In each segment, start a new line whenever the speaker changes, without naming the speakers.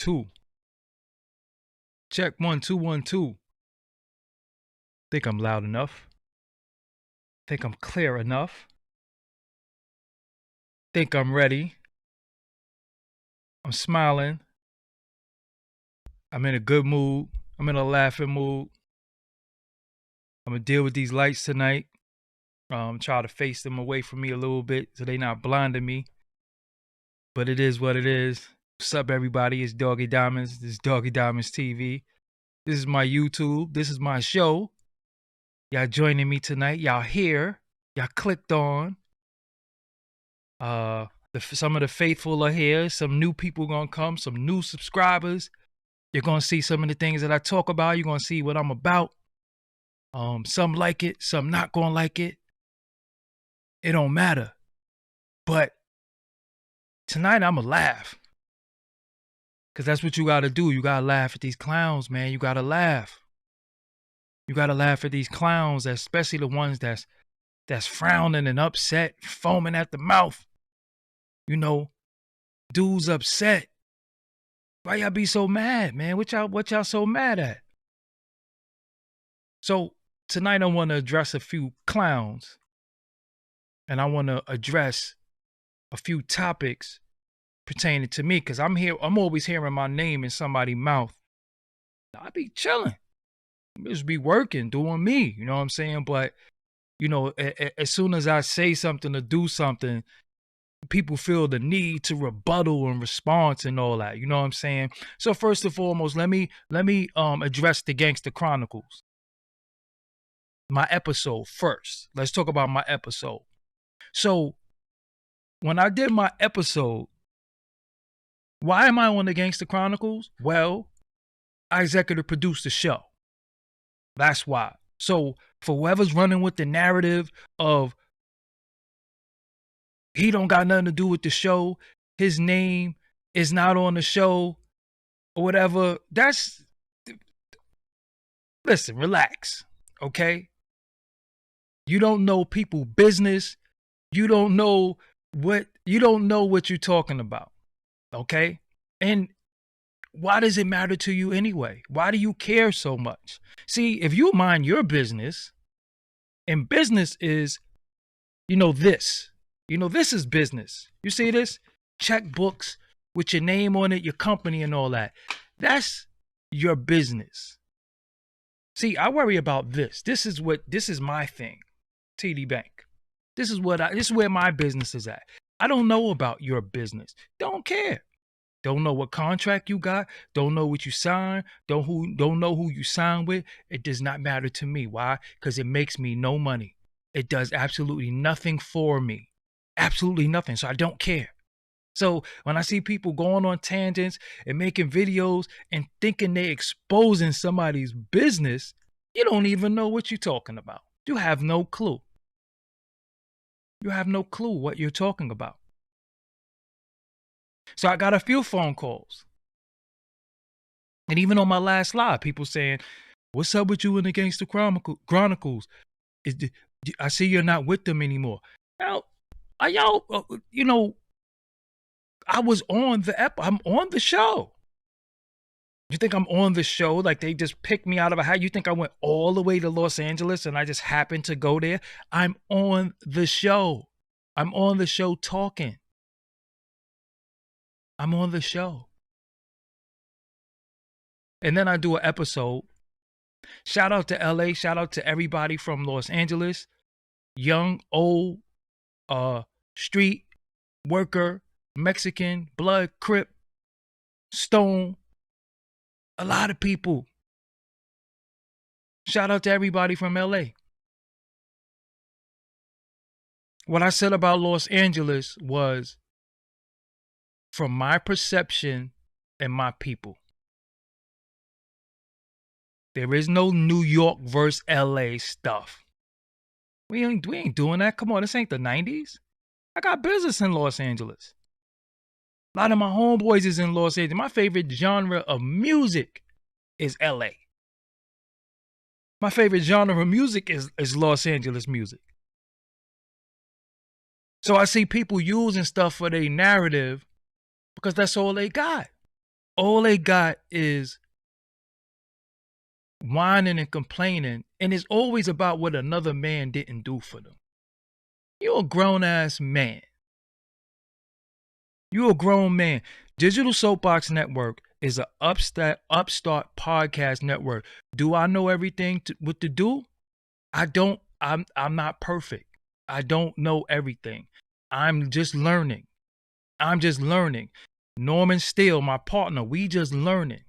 Two. Check 1 2 1 2. Think I'm loud enough? Think I'm clear enough? Think I'm ready? I'm smiling. I'm in a good mood. I'm in a laughing mood. I'm gonna deal with these lights tonight. Try to face them away from me a little bit so they not blinding me. But it is what it is. What's up, everybody? It's Doggie Diamonds. This is Doggie Diamonds TV. This is my YouTube. This is my show. Y'all joining me tonight. Y'all here. Y'all clicked on. Some of the faithful are here. Some new people gonna come. Some new subscribers. You're gonna see some of the things that I talk about. You're gonna see what I'm about. Some like it. Some not gonna like it. It don't matter. But tonight I'ma laugh. Cause that's what you gotta do. You gotta laugh at these clowns, man. You gotta laugh. You gotta laugh at these clowns, especially the ones that's frowning and upset, foaming at the mouth. You know, dudes upset. Why y'all be so mad, man? What y'all so mad at? So tonight I want to address a few clowns, and I want to address a few topics pertaining to me, because I'm always hearing my name in somebody's mouth. I be chilling. I just be working, doing me. You know what I'm saying? But you know, as soon as I say something or do something, people feel the need to rebuttal and response and all that. You know what I'm saying? So first and foremost, let me address the Gangster Chronicles. My episode first. Let's talk about my episode. So when I did my episode, why am I on the Gangster Chronicles? Well, I executive produced the show. That's why. So for whoever's running with the narrative of he don't got nothing to do with the show, his name is not on the show, or whatever, listen, relax, okay? You don't know people business. You don't know what you're talking about, okay? And why does it matter to you anyway? Why do you care so much? See, if you mind your business, and business is, this. This is business. You see this? Checkbooks with your name on it, your company and all that. That's your business. See, I worry about this. This is my thing. TD Bank. This is where my business is at. I don't know about your business. Don't care. Don't know what contract you got. Don't know what you signed. Don't know who you signed with. It does not matter to me. Why? Because it makes me no money. It does absolutely nothing for me. Absolutely nothing. So I don't care. So when I see people going on tangents and making videos and thinking they're exposing somebody's business, you don't even know what you're talking about. You have no clue. You have no clue what you're talking about. So I got a few phone calls. And even on my last live, people saying, what's up with you in the Gangster Chronicles? I see you're not with them anymore. Now, I was on I'm on the show. You think I'm on the show like they just picked me out of a hat? You think I went all the way to Los Angeles and I just happened to go there? I'm on the show. I'm on the show talking. I'm on the show. And then I do an episode. Shout out to LA. Shout out to everybody from Los Angeles. Young, old, street, worker, Mexican, blood, Crip, Stone. A lot of people. Shout out to everybody from LA. What I said about Los Angeles was from my perception and my people. There is no New York versus LA stuff. We ain't doing that. Come on, this ain't the 90s. I got business in Los Angeles. A lot of my homeboys is in Los Angeles. My favorite genre of music is LA. My favorite genre of music is Los Angeles music. So I see people using stuff for their narrative because that's all they got. All they got is whining and complaining, and it's always about what another man didn't do for them. You're a grown ass man. You're a grown man. Digital Soapbox Network is an upstart podcast network. Do I know everything what to do? I don't. I'm not perfect. I don't know everything. I'm just learning. Norman Steele, my partner, we just learning.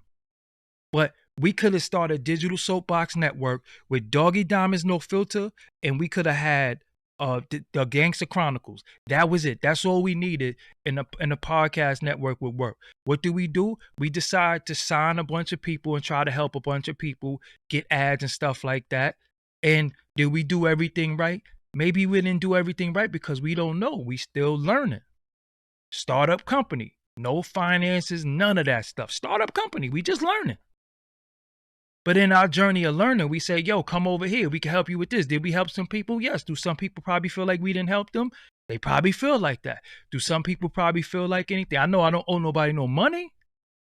But we could have started Digital Soapbox Network with Doggie Diamonds No Filter, and we could have had the Gangster Chronicles. That was it. That's all we needed, and the podcast network would work. What do? We decide to sign a bunch of people and try to help a bunch of people get ads and stuff like that. And did we do everything right? Maybe we didn't do everything right because we don't know. We still learning. Startup company, no finances, none of that stuff. Startup company, we just learning. But in our journey of learning, we say, yo, come over here. We can help you with this. Did we help some people? Yes. Do some people probably feel like we didn't help them? They probably feel like that. Do some people probably feel like anything? I know I don't owe nobody no money.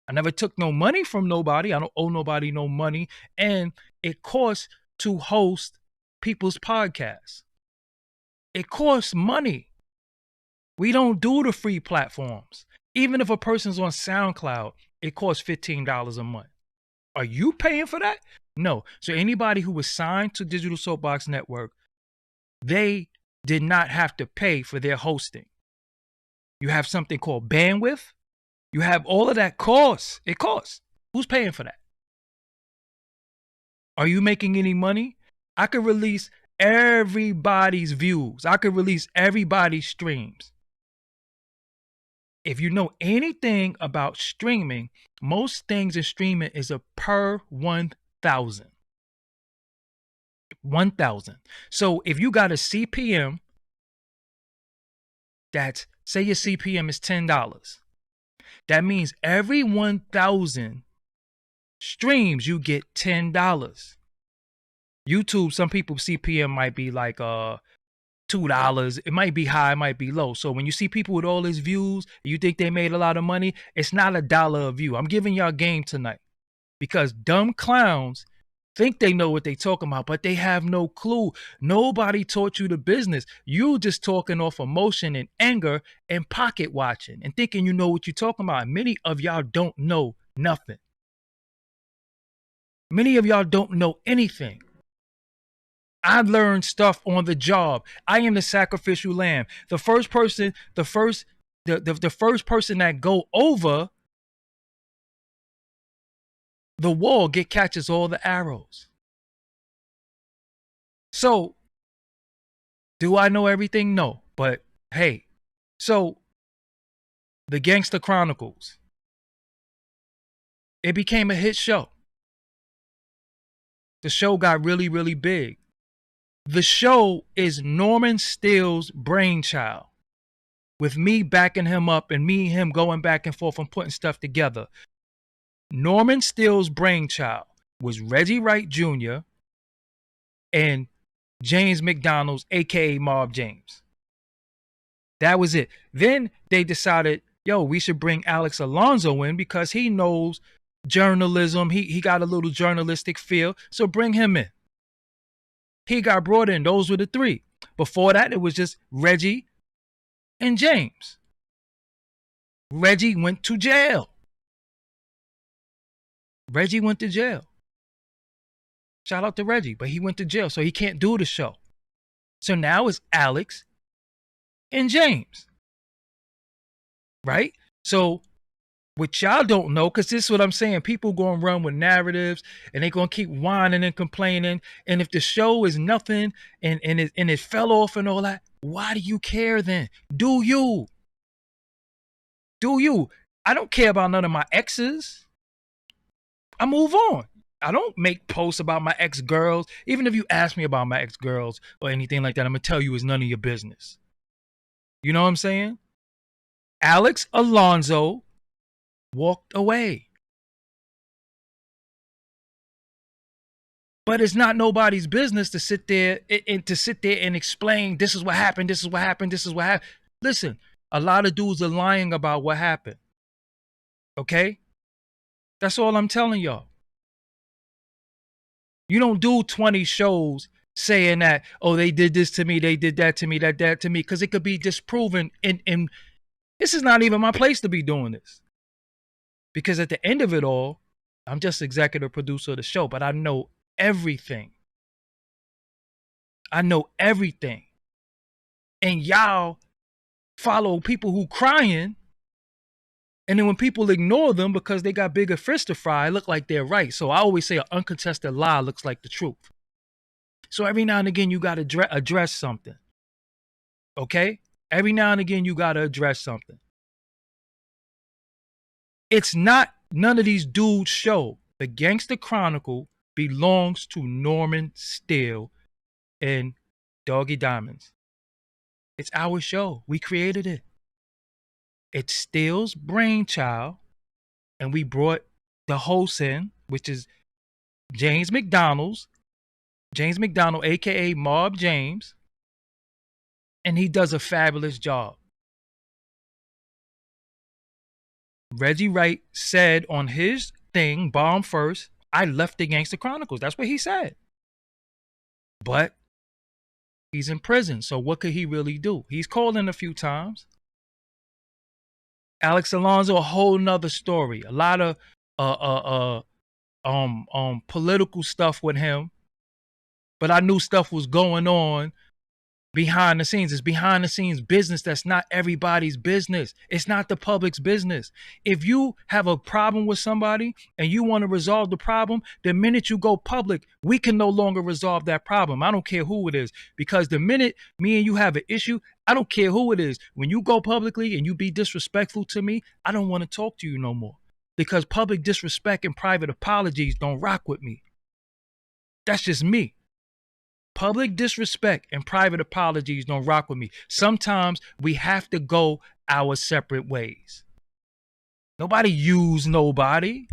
I never took no money from nobody. I don't owe nobody no money. And it costs to host people's podcasts. It costs money. We don't do the free platforms. Even if a person's on SoundCloud, it costs $15 a month. Are you paying for that? No. So anybody who was signed to Digital Soapbox Network, they did not have to pay for their hosting. You have something called bandwidth. You have all of that costs. It costs. Who's paying for that? Are you making any money? I could release everybody's views. I could release everybody's streams. If you know anything about streaming, most things in streaming is a per 1,000. 1,000. So if you got a CPM, that's, say your CPM is $10. That means every 1,000 streams, you get $10. YouTube, some people CPM might be like $2. It might be high, it might be low. So when you see people with all these views, you think they made a lot of money, it's not $1 a view. I'm giving y'all game tonight because dumb clowns think they know what they talking about, but they have no clue. Nobody taught you the business. You just talking off emotion and anger and pocket watching and thinking you know what you're talking about. And many of y'all don't know nothing. Many of y'all don't know anything. I learned stuff on the job. I am the sacrificial lamb. The first person that go over the wall catches all the arrows. So, do I know everything? No. But hey, so the Gangster Chronicles, it became a hit show. The show got really, really big. The show is Norman Steele's brainchild, with me backing him up and me and him going back and forth and putting stuff together. Norman Steele's brainchild was Reggie Wright Jr. and James McDonald's, aka Mob James. That was it. Then they decided, yo, we should bring Alex Alonso in because he knows journalism. He got a little journalistic feel, so bring him in. He got brought in. Those were the three. Before that, it was just Reggie and James. Reggie went to jail. Shout out to Reggie, but he went to jail, so he can't do the show. So now it's Alex and James. Right? So what y'all don't know, because this is what I'm saying, people going to run with narratives and they're going to keep whining and complaining. And if the show is nothing and it fell off and all that, why do you care then? Do you? I don't care about none of my exes. I move on. I don't make posts about my ex-girls. Even if you ask me about my ex-girls or anything like that, I'm going to tell you it's none of your business. You know what I'm saying? Alex Alonso walked away. But it's not nobody's business to sit there and explain this is what happened, this is what happened, this is what happened. Listen, a lot of dudes are lying about what happened. Okay? That's all I'm telling y'all. You don't do 20 shows saying that, oh, they did this to me, they did that to me, that to me, because it could be disproven. And this is not even my place to be doing this. Because at the end of it all, I'm just executive producer of the show, but I know everything. I know everything. And y'all follow people who crying. And then when people ignore them because they got bigger fish to fry, it look like they're right. So I always say an uncontested lie looks like the truth. So every now and again, you got to address something. Okay? Every now and again, you got to address something. It's not none of these dudes' show. The Gangster Chronicle belongs to Norman Steele and Doggie Diamonds. It's our show. We created it. It's Steele's brainchild, and we brought the host in, which is James McDonald, aka Mob James, and he does a fabulous job. Reggie Wright said on his thing, Bomb First, I left the Gangster Chronicles. That's what he said. But he's in prison, so what could he really do? He's called in a few times. Alex Alonso, a whole nother story. A lot of political stuff with him. But I knew stuff was going on behind the scenes. It's behind the scenes business that's not everybody's business. It's not the public's business. If you have a problem with somebody and you want to resolve the problem, the minute you go public, we can no longer resolve that problem. I don't care who it is, because the minute me and you have an issue, I don't care who it is. When you go publicly and you be disrespectful to me, I don't want to talk to you no more, because public disrespect and private apologies don't rock with me. That's just me. Public disrespect and private apologies don't rock with me. Sometimes we have to go our separate ways. Nobody use nobody.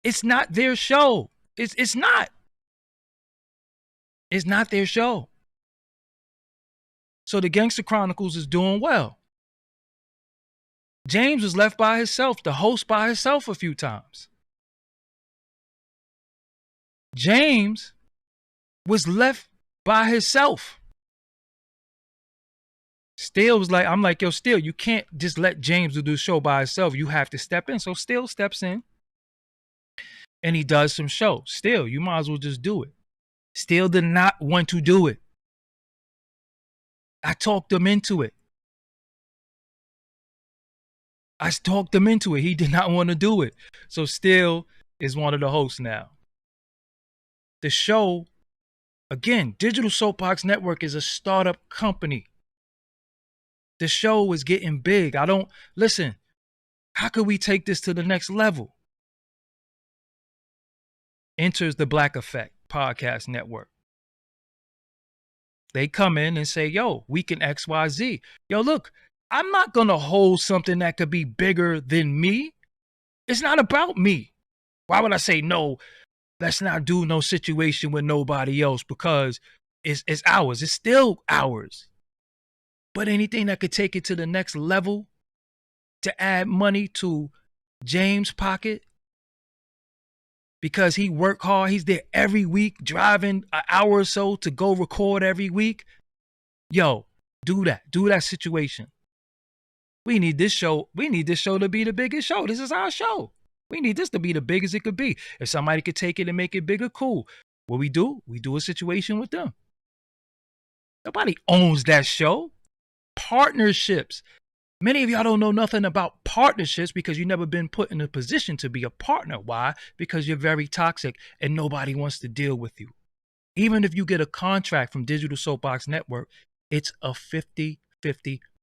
It's not their show. It's not. It's not their show. So the Gangster Chronicles is doing well. James was left by himself, the host by himself a few times. James was left by himself. Steele was like, I'm like, yo, Steele, you can't just let James do the show by himself. You have to step in. So Steele steps in and he does some shows. Steele, you might as well just do it. Steele did not want to do it. I talked him into it. He did not want to do it. So Steele is one of the hosts now. The show, again, Digital Soapbox Network is a startup company. The show is getting big. Listen, how could we take this to the next level? Enters the Black Effect Podcast Network. They come in and say, yo, we can XYZ. Yo, look, I'm not going to hold something that could be bigger than me. It's not about me. Why would I say no? Let's not do no situation with nobody else, because it's ours. It's still ours. But anything that could take it to the next level, to add money to James' pocket, because he worked hard. He's there every week, driving an hour or so to go record every week. Yo, do that. Do that situation. We need this show. We need this show to be the biggest show. This is our show. We need this to be the biggest it could be. If somebody could take it and make it bigger, cool. What we do a situation with them. Nobody owns that show. Partnerships. Many of y'all don't know nothing about partnerships because you've never been put in a position to be a partner. Why? Because you're very toxic and nobody wants to deal with you. Even if you get a contract from Digital Soapbox Network, it's a 50-50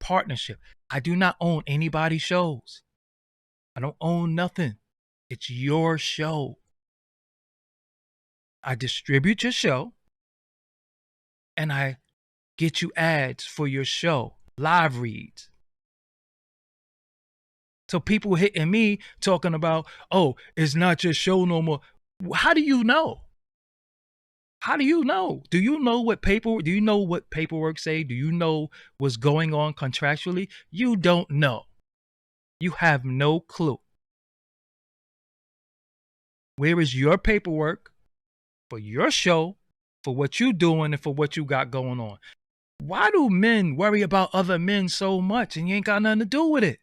partnership. I do not own anybody's shows. I don't own nothing. It's your show. I distribute your show and I get you ads for your show, live reads. So people hitting me talking about, oh, it's not your show no more. How do you know? How do you know? Do you know what paperwork say? Do you know what's going on contractually? You don't know. You have no clue. Where is your paperwork for your show, for what you doing and for what you got going on? Why do men worry about other men so much and you ain't got nothing to do with it?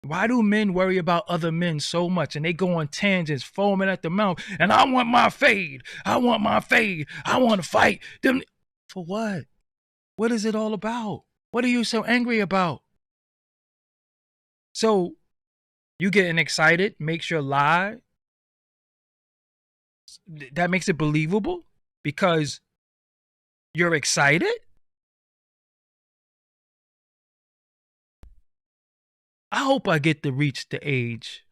Why do men worry about other men so much and they go on tangents, foaming at the mouth? And I want my fade. I want my fade. I want to fight them. For what? What is it all about? What are you so angry about? So you getting excited makes your lie. That makes it believable because you're excited. I hope I get to reach the age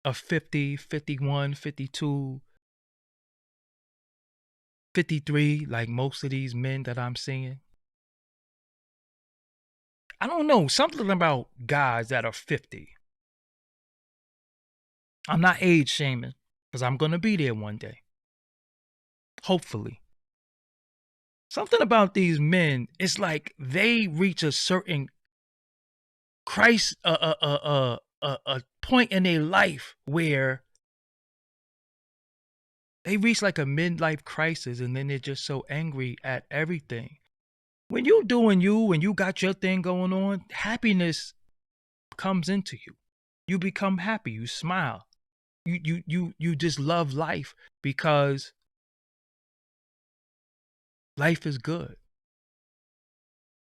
of 50, 51, 52, 53, like most of these men that I'm seeing. I don't know, something about guys that are 50. I'm not age shaming because I'm going to be there one day. Hopefully. Something about these men, it's like they reach a certain a point in their life where they reach like a midlife crisis and then they're just so angry at everything. When you doing you and you got your thing going on, happiness comes into you. You become happy. You smile. You just love life because life is good.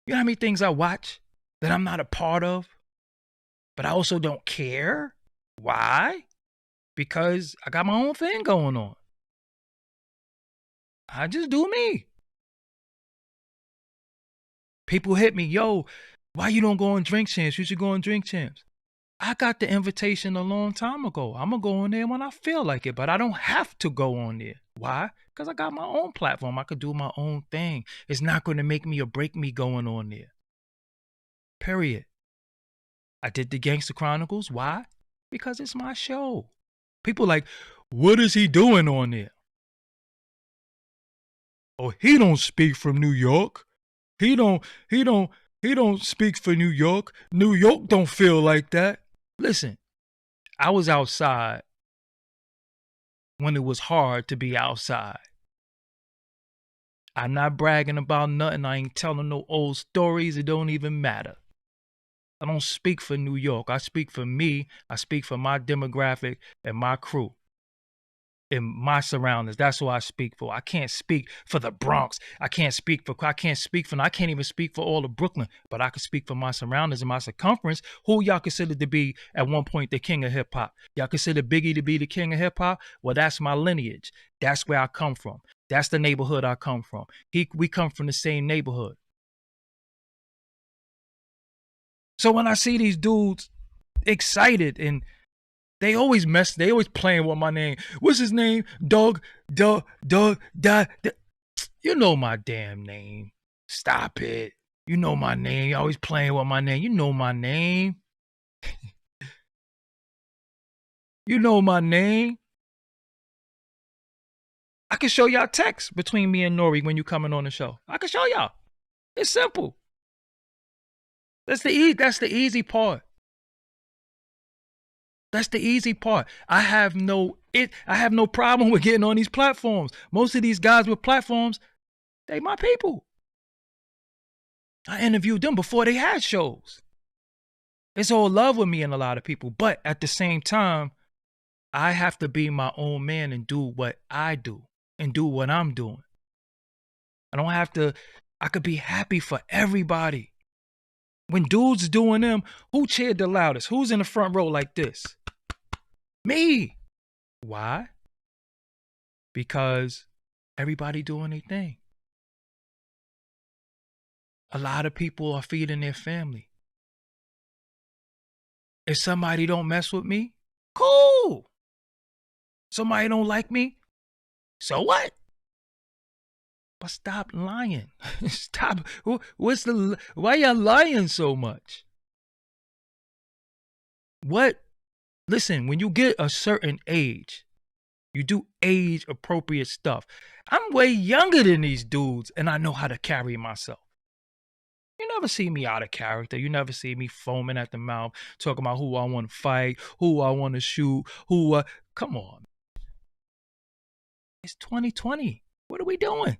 You know how many things I watch that I'm not a part of, but I also don't care? Why? Because I got my own thing going on. I just do me. People hit me, yo, why you don't go on Drink Champs? You should go on Drink Champs. I got the invitation a long time ago. I'm going to go on there when I feel like it, but I don't have to go on there. Why? Because I got my own platform. I could do my own thing. It's not going to make me or break me going on there. Period. I did the Gangster Chronicles. Why? Because it's my show. People like, what is he doing on there? Oh, he don't speak from New York. He don't speak for New York. New York don't feel like that. Listen, I was outside when it was hard to be outside. I'm not bragging about nothing. I ain't telling no old stories. It don't even matter. I don't speak for New York. I speak for me. I speak for my demographic and my crew. In my surroundings, that's who I speak for. I can't speak for the Bronx. I can't even speak for all of Brooklyn, but I can speak for my surroundings and my circumference. Who y'all considered to be at one point the king of hip hop? Y'all consider Biggie to be the king of hip hop? Well, that's my lineage. That's where I come from. That's the neighborhood I come from. We come from the same neighborhood. So when I see these dudes excited and they always playing with my name. What's his name? Doug, you know my damn name. Stop it. You know my name. You always playing with my name. You know my name. You know my name. I can show y'all text between me and Nori when you coming on the show. I can show y'all. It's simple. That's the easy part. That's the easy part. I have no problem with getting on these platforms. Most of these guys with platforms, they my people. I interviewed them before they had shows. It's all love with me and a lot of people. But at the same time, I have to be my own man and do what I do and do what I'm doing. I could be happy for everybody. When dudes doing them, who cheered the loudest? Who's in the front row like this? Me. Why? Because everybody doing their thing. A lot of people are feeding their family. If somebody don't mess with me, cool. Somebody don't like me, so what? But stop lying. Stop. Why y'all lying so much? What? Listen, when you get a certain age, you do age appropriate stuff. I'm way younger than these dudes and I know how to carry myself. You never see me out of character. You never see me foaming at the mouth, talking about who I want to fight, who I want to shoot, who. Come on, it's 2020. What are we doing?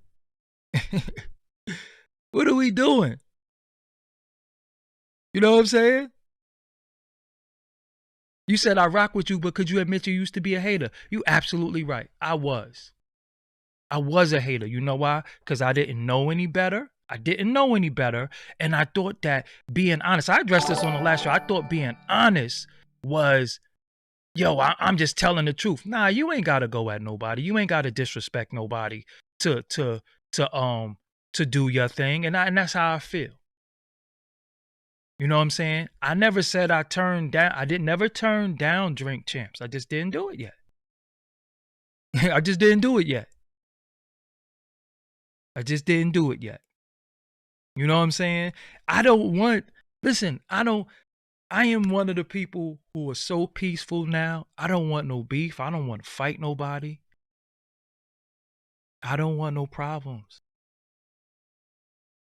What are we doing? You know what I'm saying? You said I rock with you, but could you admit you used to be a hater? You absolutely right. I was a hater. You know why? Because I didn't know any better. And I thought that being honest, I addressed this on the last show. I thought being honest was, yo, I'm just telling the truth. Nah, you ain't gotta go at nobody. You ain't gotta disrespect nobody to do your thing. And that's how I feel. You know what I'm saying? I never said I never turn down Drink Champs. I just didn't do it yet. I just didn't do it yet. You know what I'm saying? I am one of the people who are so peaceful now. I don't want no beef. I don't want to fight nobody. I don't want no problems.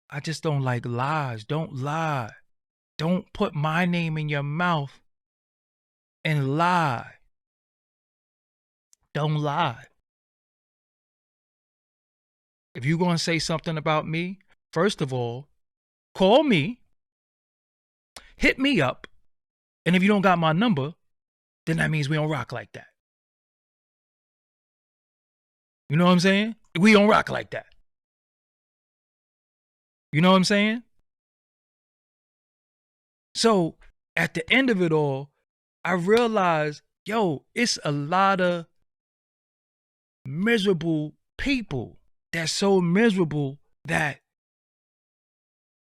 I just don't like lies. Don't lie. Don't put my name in your mouth and lie. Don't lie. If you're going to say something about me, first of all, call me, hit me up, and if you don't got my number, then that means we don't rock like that. You know what I'm saying? We don't rock like that. You know what I'm saying? So at the end of it all, I realized, yo, it's a lot of miserable people that's so miserable that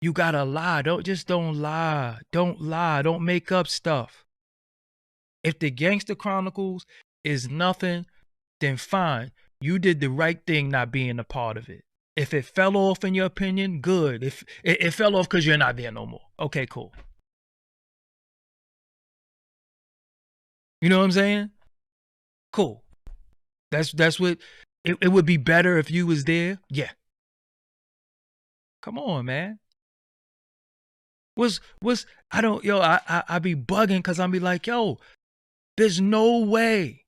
you gotta lie. Don't lie. Don't lie. Don't make up stuff. If the Gangster Chronicles is nothing, then fine. You did the right thing not being a part of it. If it fell off in your opinion, good. If it fell off because you're not there no more. Okay, cool. You know what I'm saying? Cool. That's what it would be better if you was there. Yeah. Come on, man. I be bugging because I'm be like, yo, there's no way.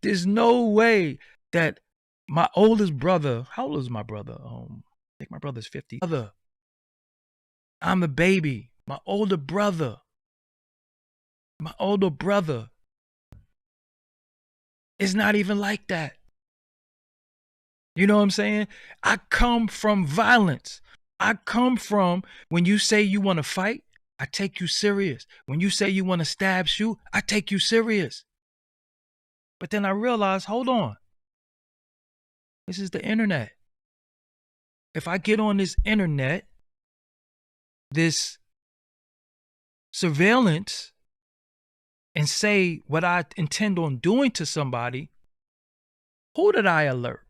There's no way that my oldest brother, how old is my brother? I think my brother's 50. I'm a baby. My older brother is not even like that. You know what I'm saying? I come from violence. I come from, when you say you want to fight, I take you serious. When you say you want to stab, shoot, I take you serious. But then I realized, hold on. This is the internet. If I get on this internet, this surveillance, and say what I intend on doing to somebody, who did I alert?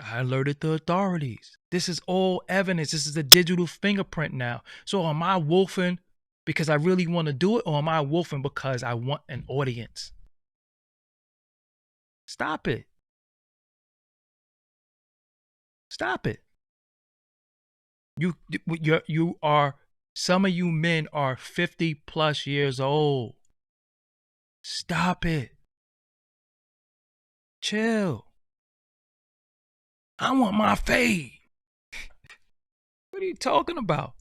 I alerted the authorities. This is all evidence. This is a digital fingerprint now. So am I wolfing because I really want to do it, or am I wolfing because I want an audience? Stop it. Stop it. You are, some of you men are 50 plus years old. Stop it. Chill. I want my fade. What are you talking about?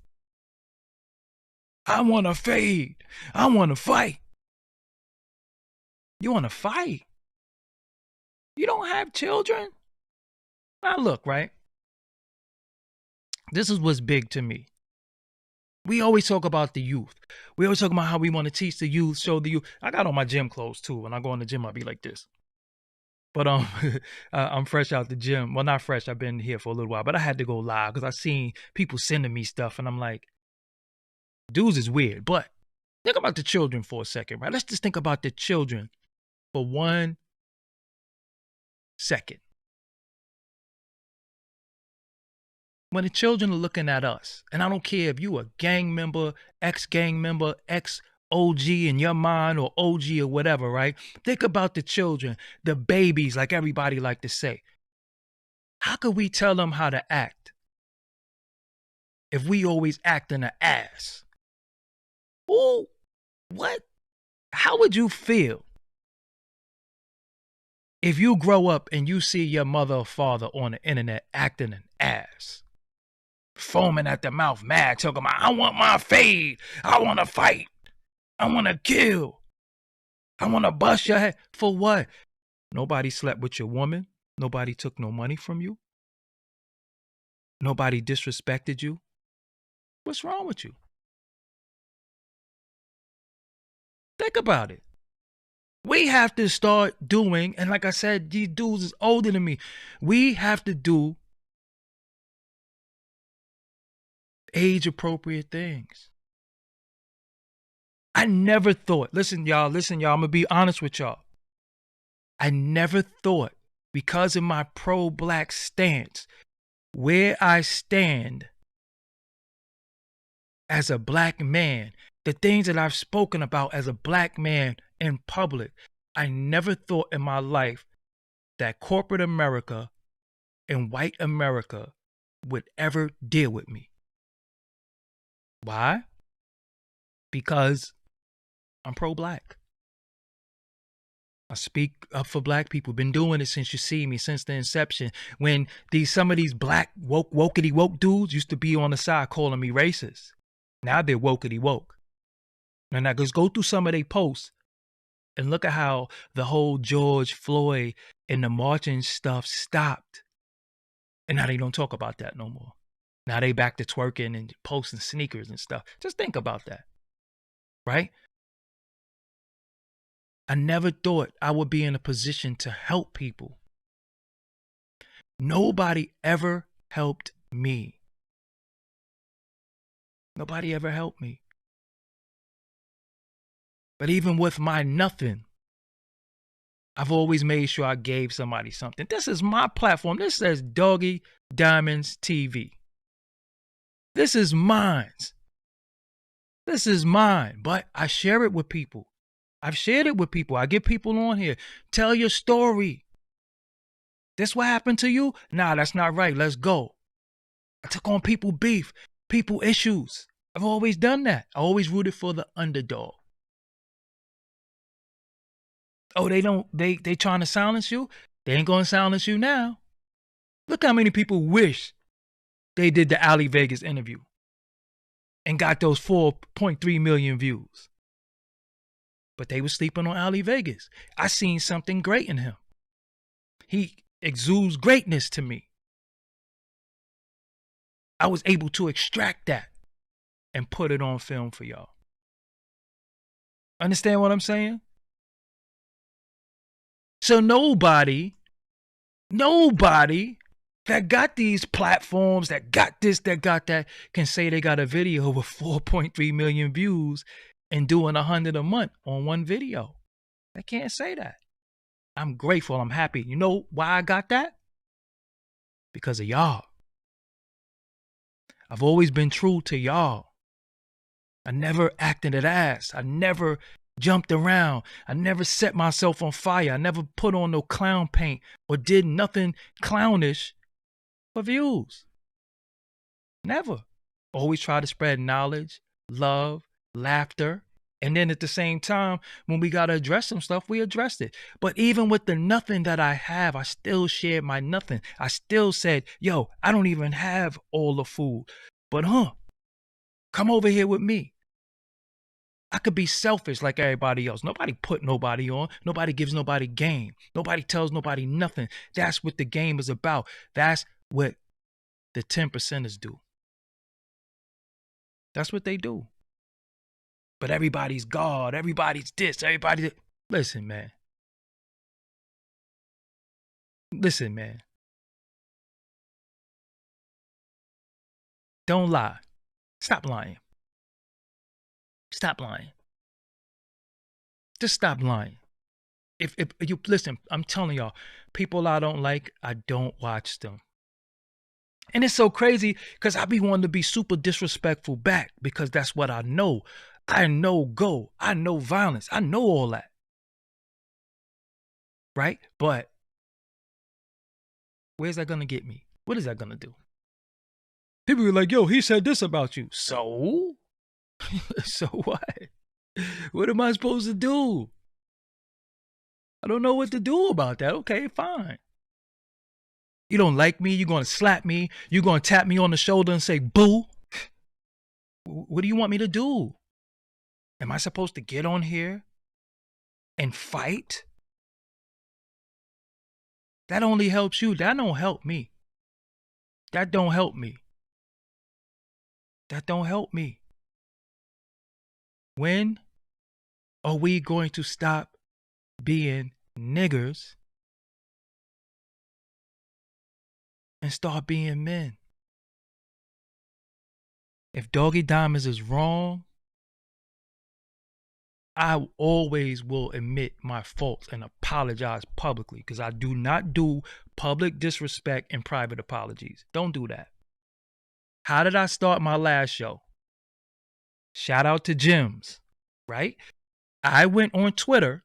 I want to fade. I want to fight. You want to fight? You don't have children? Now look, right? This is what's big to me. We always talk about the youth. We always talk about how we want to teach the youth, show the youth. I got on my gym clothes too. When I go in the gym, I'll be like this. But I'm fresh out the gym. Well, not fresh. I've been here for a little while. But I had to go live because I seen people sending me stuff. And I'm like, dudes is weird. But think about the children for a second, right? Let's just think about the children for 1 second. When the children are looking at us, and I don't care if you a gang member, ex-gang member, ex-OG in your mind, or OG or whatever, right? Think about the children, the babies, like everybody like to say. How could we tell them how to act? if we always acting an ass? Ooh, what? How would you feel if you grow up and you see your mother or father on the internet acting an ass? Foaming at the mouth, mad, talking about, I want my fade. I want to fight. I want to kill. I want to bust your head. For what? Nobody slept with your woman. Nobody took no money from you. Nobody disrespected you. What's wrong with you? Think about it. We have to start doing, and like I said, these dudes is older than me. We have to do age appropriate things. I never thought, listen, y'all, I'm going to be honest with y'all. I never thought, because of my pro-black stance, where I stand as a black man, the things that I've spoken about as a black man in public, I never thought in my life that corporate America and white America would ever deal with me. Why? Because I'm pro-black. I speak up for black people. Been doing it since you see me, since the inception. When some of these black wokety woke dudes used to be on the side calling me racist. Now they're wokety woke. And now just go through some of their posts and look at how the whole George Floyd and the marching stuff stopped. And now they don't talk about that no more. Now they back to twerking and posting sneakers and stuff. Just think about that. Right? I never thought I would be in a position to help people. Nobody ever helped me. Nobody ever helped me. But even with my nothing, I've always made sure I gave somebody something. This is my platform. This says Doggie Diamonds TV. This is mine. This is mine. But I share it with people. I've shared it with people. I get people on here. Tell your story. This what happened to you? Nah, that's not right. Let's go. I took on people beef, people issues. I've always done that. I always rooted for the underdog. Oh, they trying to silence you? They ain't gonna silence you now. Look how many people wish they did the Ali Vegas interview and got those 4.3 million views. But they were sleeping on Ali Vegas. I seen something great in him. He exudes greatness to me. I was able to extract that and put it on film for y'all. Understand what I'm saying? So nobody that got these platforms, that got this, that got that, can say they got a video with 4.3 million views and doing 100 a month on one video. They can't say that. I'm grateful. I'm happy. You know why I got that? Because of y'all. I've always been true to y'all. I never acted an ass. I never jumped around. I never set myself on fire. I never put on no clown paint or did nothing clownish for views. Never. Always try to spread knowledge, love, laughter. And then at the same time, when we got to address some stuff, we addressed it. But even with the nothing that I have, I still shared my nothing. I still said, yo, I don't even have all the food. But come over here with me. I could be selfish like everybody else. Nobody put nobody on. Nobody gives nobody game. Nobody tells nobody nothing. That's what the game is about. That's what the 10%ers do. That's what they do. But everybody's God. Everybody's this. Everybody's... Listen, man. Listen, man. Don't lie. Stop lying. Stop lying. Just stop lying. If you listen, I'm telling y'all, people I don't like, I don't watch them. And it's so crazy because I be wanting to be super disrespectful back because that's what I know. I know go. I know violence. I know all that. Right? But where's that going to get me? What is that going to do? People be like, yo, he said this about you. So? So what? What am I supposed to do? I don't know what to do about that. Okay, fine. You don't like me, you're going to slap me, you're going to tap me on the shoulder and say, boo. What do you want me to do? Am I supposed to get on here and fight? That only helps you. That don't help me. That don't help me. That don't help me. When are we going to stop being niggers and start being men? If Doggie Diamonds is wrong, I always will admit my faults and apologize publicly, because I do not do public disrespect and private apologies. Don't do that. How did I start my last show? Shout out to Jims, right? I went on Twitter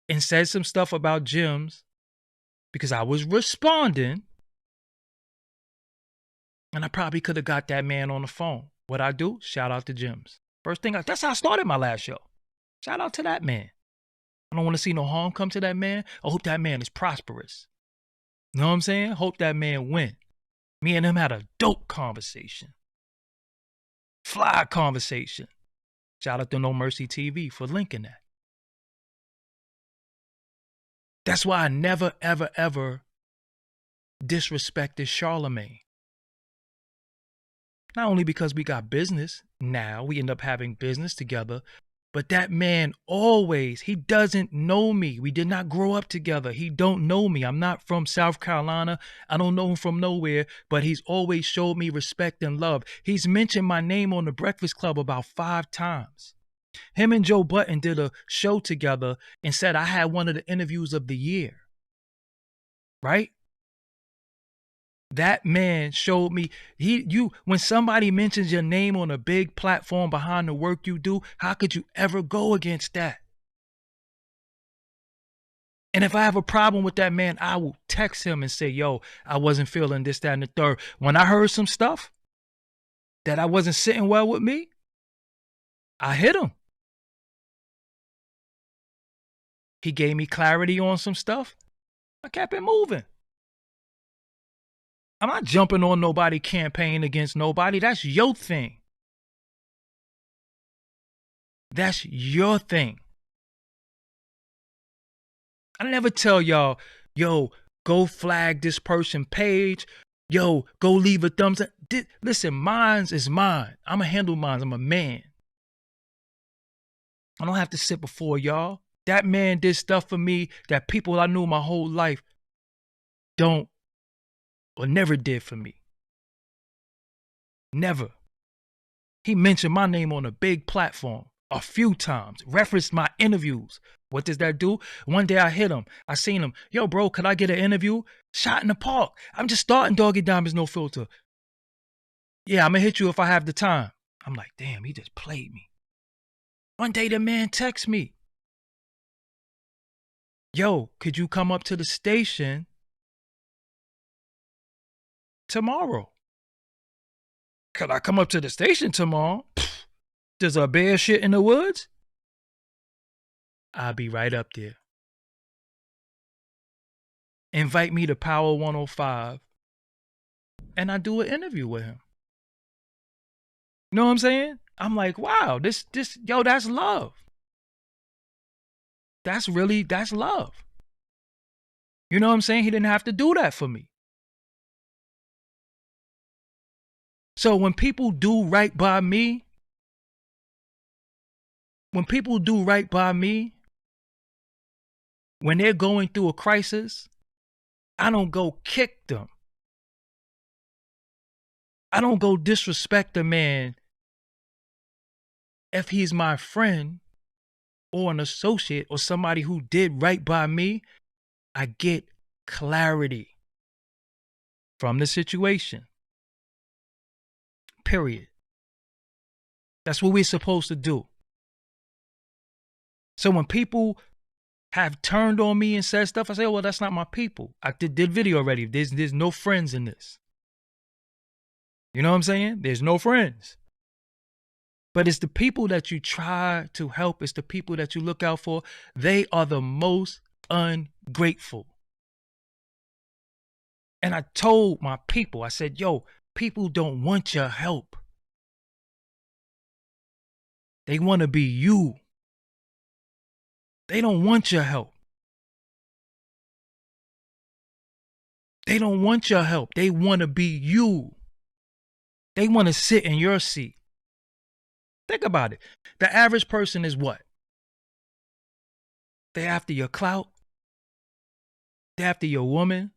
and said some stuff about Jims because I was responding, and I probably could have got that man on the phone. What I do? Shout out to Jims. First thing, that's how I started my last show. Shout out to that man. I don't want to see no harm come to that man. I hope that man is prosperous. You know what I'm saying? Hope that man win. Me and him had a dope conversation. Fly conversation. Shout out to No Mercy TV for linking that. That's why I never, ever, ever disrespected Charlemagne. Not only because we got business now, we end up having business together, but that man always, he doesn't know me. We did not grow up together. He don't know me. I'm not from South Carolina. I don't know him from nowhere, but he's always showed me respect and love. He's mentioned my name on the Breakfast Club about 5 times. Him and Joe Budden did a show together and said I had one of the interviews of the year. Right? That man showed me, when somebody mentions your name on a big platform behind the work you do, how could you ever go against that? And if I have a problem with that man, I will text him and say, yo, I wasn't feeling this, that, and the third. When I heard some stuff that I wasn't sitting well with me, I hit him. He gave me clarity on some stuff. I kept it moving. I'm not jumping on nobody campaign against nobody. That's your thing. That's your thing. I never tell y'all, yo, go flag this person page. Yo, go leave a thumbs up. Listen, mine's is mine. I'm going to handle mine. I'm a man. I don't have to sit before y'all. That man did stuff for me that people I knew my whole life don't or never did for me. Never. He mentioned my name on a big platform a few times, referenced my interviews. What does that do? One day I hit him. I seen him. Yo, bro, could I get an interview? Shot in the park. I'm just starting Doggie Diamonds, no filter. Yeah, I'm going to hit you if I have the time. I'm like, damn, he just played me. One day the man texts me. Yo, could you come up to the station tomorrow? Could I come up to the station tomorrow? Pfft, there's a bear shit in the woods? I'll be right up there. Invite me to Power 105 and I do an interview with him. You know what I'm saying? I'm like, wow, yo, that's love. That's love. You know what I'm saying? He didn't have to do that for me. So when people do right by me, when they're going through a crisis, I don't go kick them. I don't go disrespect a man if he's my friend or an associate or somebody who did right by me. I get clarity from the situation. Period. That's what we're supposed to do. So when people have turned on me and said stuff, I say, oh, well, that's not my people. I did video already. There's no friends in this. You know what I'm saying? There's no friends. But it's the people that you try to help, it's the people that you look out for. They are the most ungrateful. And I told my people, I said, yo, people don't want your help. They want to be you. They don't want your help. They don't want your help. They want to be you. They want to sit in your seat. Think about it. The average person is what? They after your clout. They after your woman.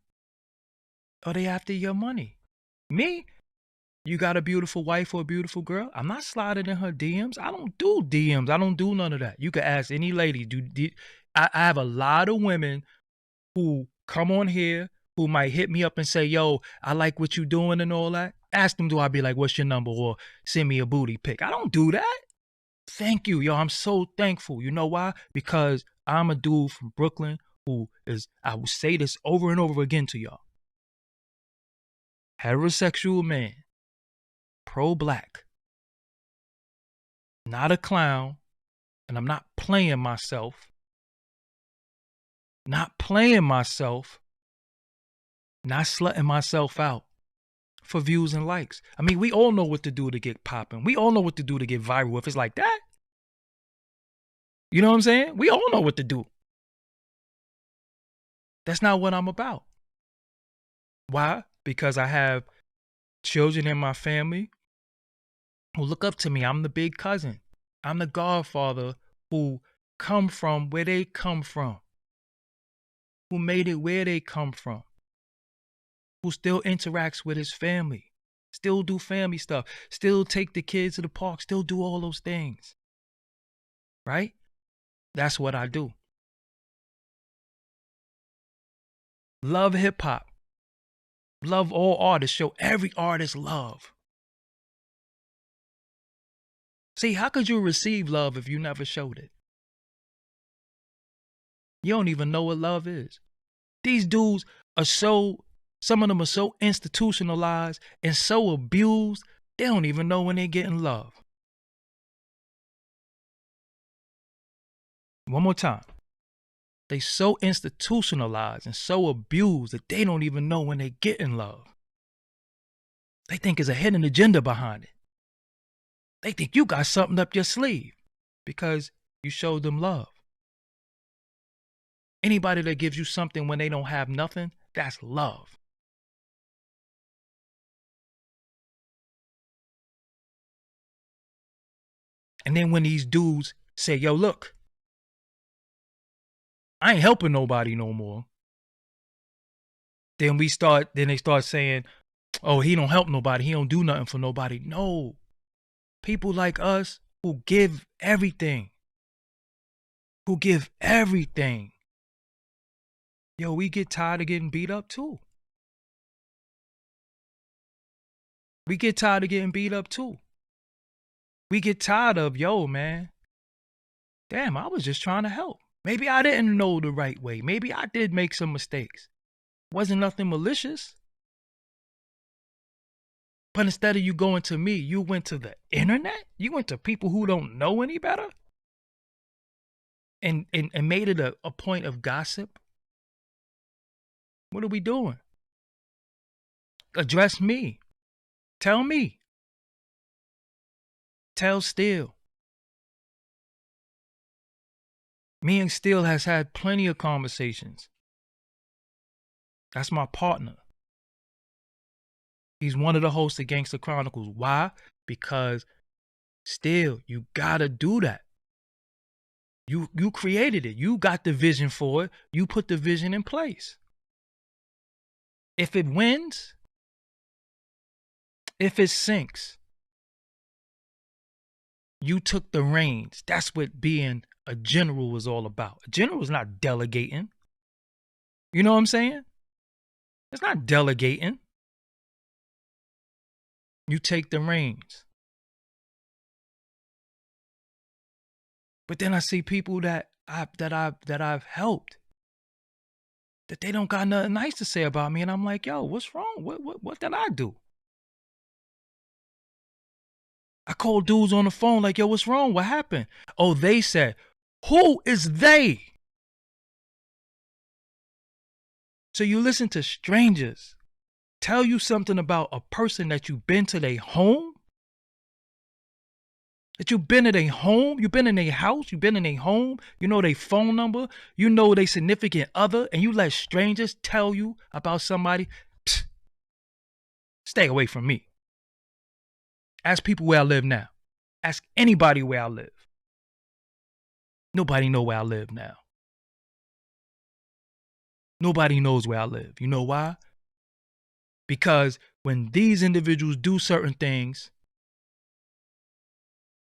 Or they after your money. Me? You got a beautiful wife or a beautiful girl? I'm not sliding in her DMs. I don't do DMs. I don't do none of that. You can ask any lady. I have a lot of women who come on here who might hit me up and say, yo, I like what you doing and all that. Ask them, do I be like, what's your number? Or send me a booty pic. I don't do that. Thank you, yo. I'm so thankful. You know why? Because I'm a dude from Brooklyn who is, I will say this over and over again to y'all. Heterosexual man, pro-black, not a clown, and I'm not playing myself. Not playing myself, not slutting myself out for views and likes. I mean, we all know what to do to get popping. We all know what to do to get viral if it's like that. You know what I'm saying? We all know what to do. That's not what I'm about. Why? Because I have children in my family who look up to me. I'm the big cousin. I'm the godfather who come from where they come from, who made it where they come from, who still interacts with his family, still do family stuff, still take the kids to the park, still do all those things. Right? That's what I do. Love hip hop. Love all artists. Show every artist love. See, how could you receive love if you never showed it? You don't even know what love is. These dudes are some of them are so institutionalized and so abused, they don't even know when they're getting love. One more time. They so institutionalized and so abused that they don't even know when they're getting love. They think there's a hidden agenda behind it. They think you got something up your sleeve because you showed them love. Anybody that gives you something when they don't have nothing, that's love. And then when these dudes say, yo, look, I ain't helping nobody no more. Then they start saying, oh, he don't help nobody. He don't do nothing for nobody. No. People like us who give everything. Yo, we get tired of getting beat up too. We get tired of, yo, man, damn, I was just trying to help. Maybe I didn't know the right way. Maybe I did make some mistakes. Wasn't nothing malicious. But instead of you going to me, you went to the internet? You went to people who don't know any better? And made it a point of gossip? What are we doing? Address me. Tell me. Tell Steele. Me and Steele has had plenty of conversations. That's my partner. He's one of the hosts of Gangster Chronicles. Why? Because Steele, you gotta do that. You created it. You got the vision for it. You put the vision in place. If it wins, if it sinks, you took the reins. That's what being a general is all about. A general is not delegating. You know what I'm saying? It's not delegating. You take the reins. But then I see people that I've helped that they don't got nothing nice to say about me, and I'm like, yo, what's wrong? What did I do? I called dudes on the phone like, yo, what's wrong? What happened? Oh, they said, who is they? So you listen to strangers tell you something about a person that you've been to their home? That you've been to their home? You've been in their house? You've been in their home? You know their phone number? You know their significant other? And you let strangers tell you about somebody? Psst, stay away from me. Ask people where I live now. Ask anybody where I live. Nobody know where I live now. Nobody knows where I live. You know why? Because when these individuals do certain things,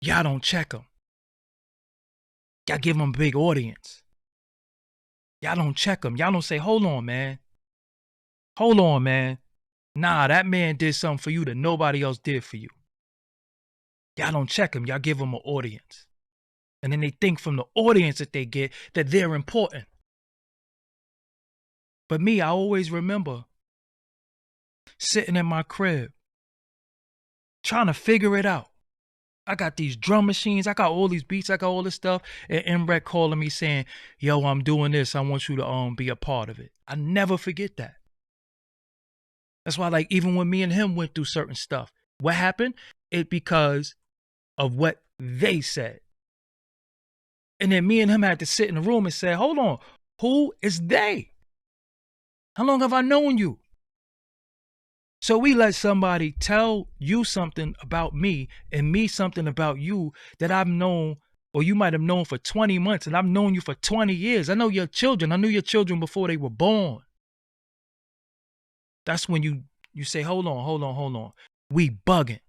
y'all don't check them. Y'all give them a big audience. Y'all don't check them. Y'all don't say, hold on, man. Hold on, man. Nah, that man did something for you that nobody else did for you. Y'all don't check them. Y'all give them an audience. And then they think from the audience that they get that they're important. But me, I always remember sitting in my crib trying to figure it out. I got these drum machines. I got all these beats. I got all this stuff. And MREC calling me saying, yo, I'm doing this. I want you to be a part of it. I never forget that. That's why, like, even when me and him went through certain stuff, what happened? It because of what they said. And then me and him had to sit in the room and say, hold on, who is they? How long have I known you? So we let somebody tell you something about me and me something about you that I've known, or you might have known for 20 months, and I've known you for 20 years. I know your children. I knew your children before they were born. That's when you say, hold on. We bugging.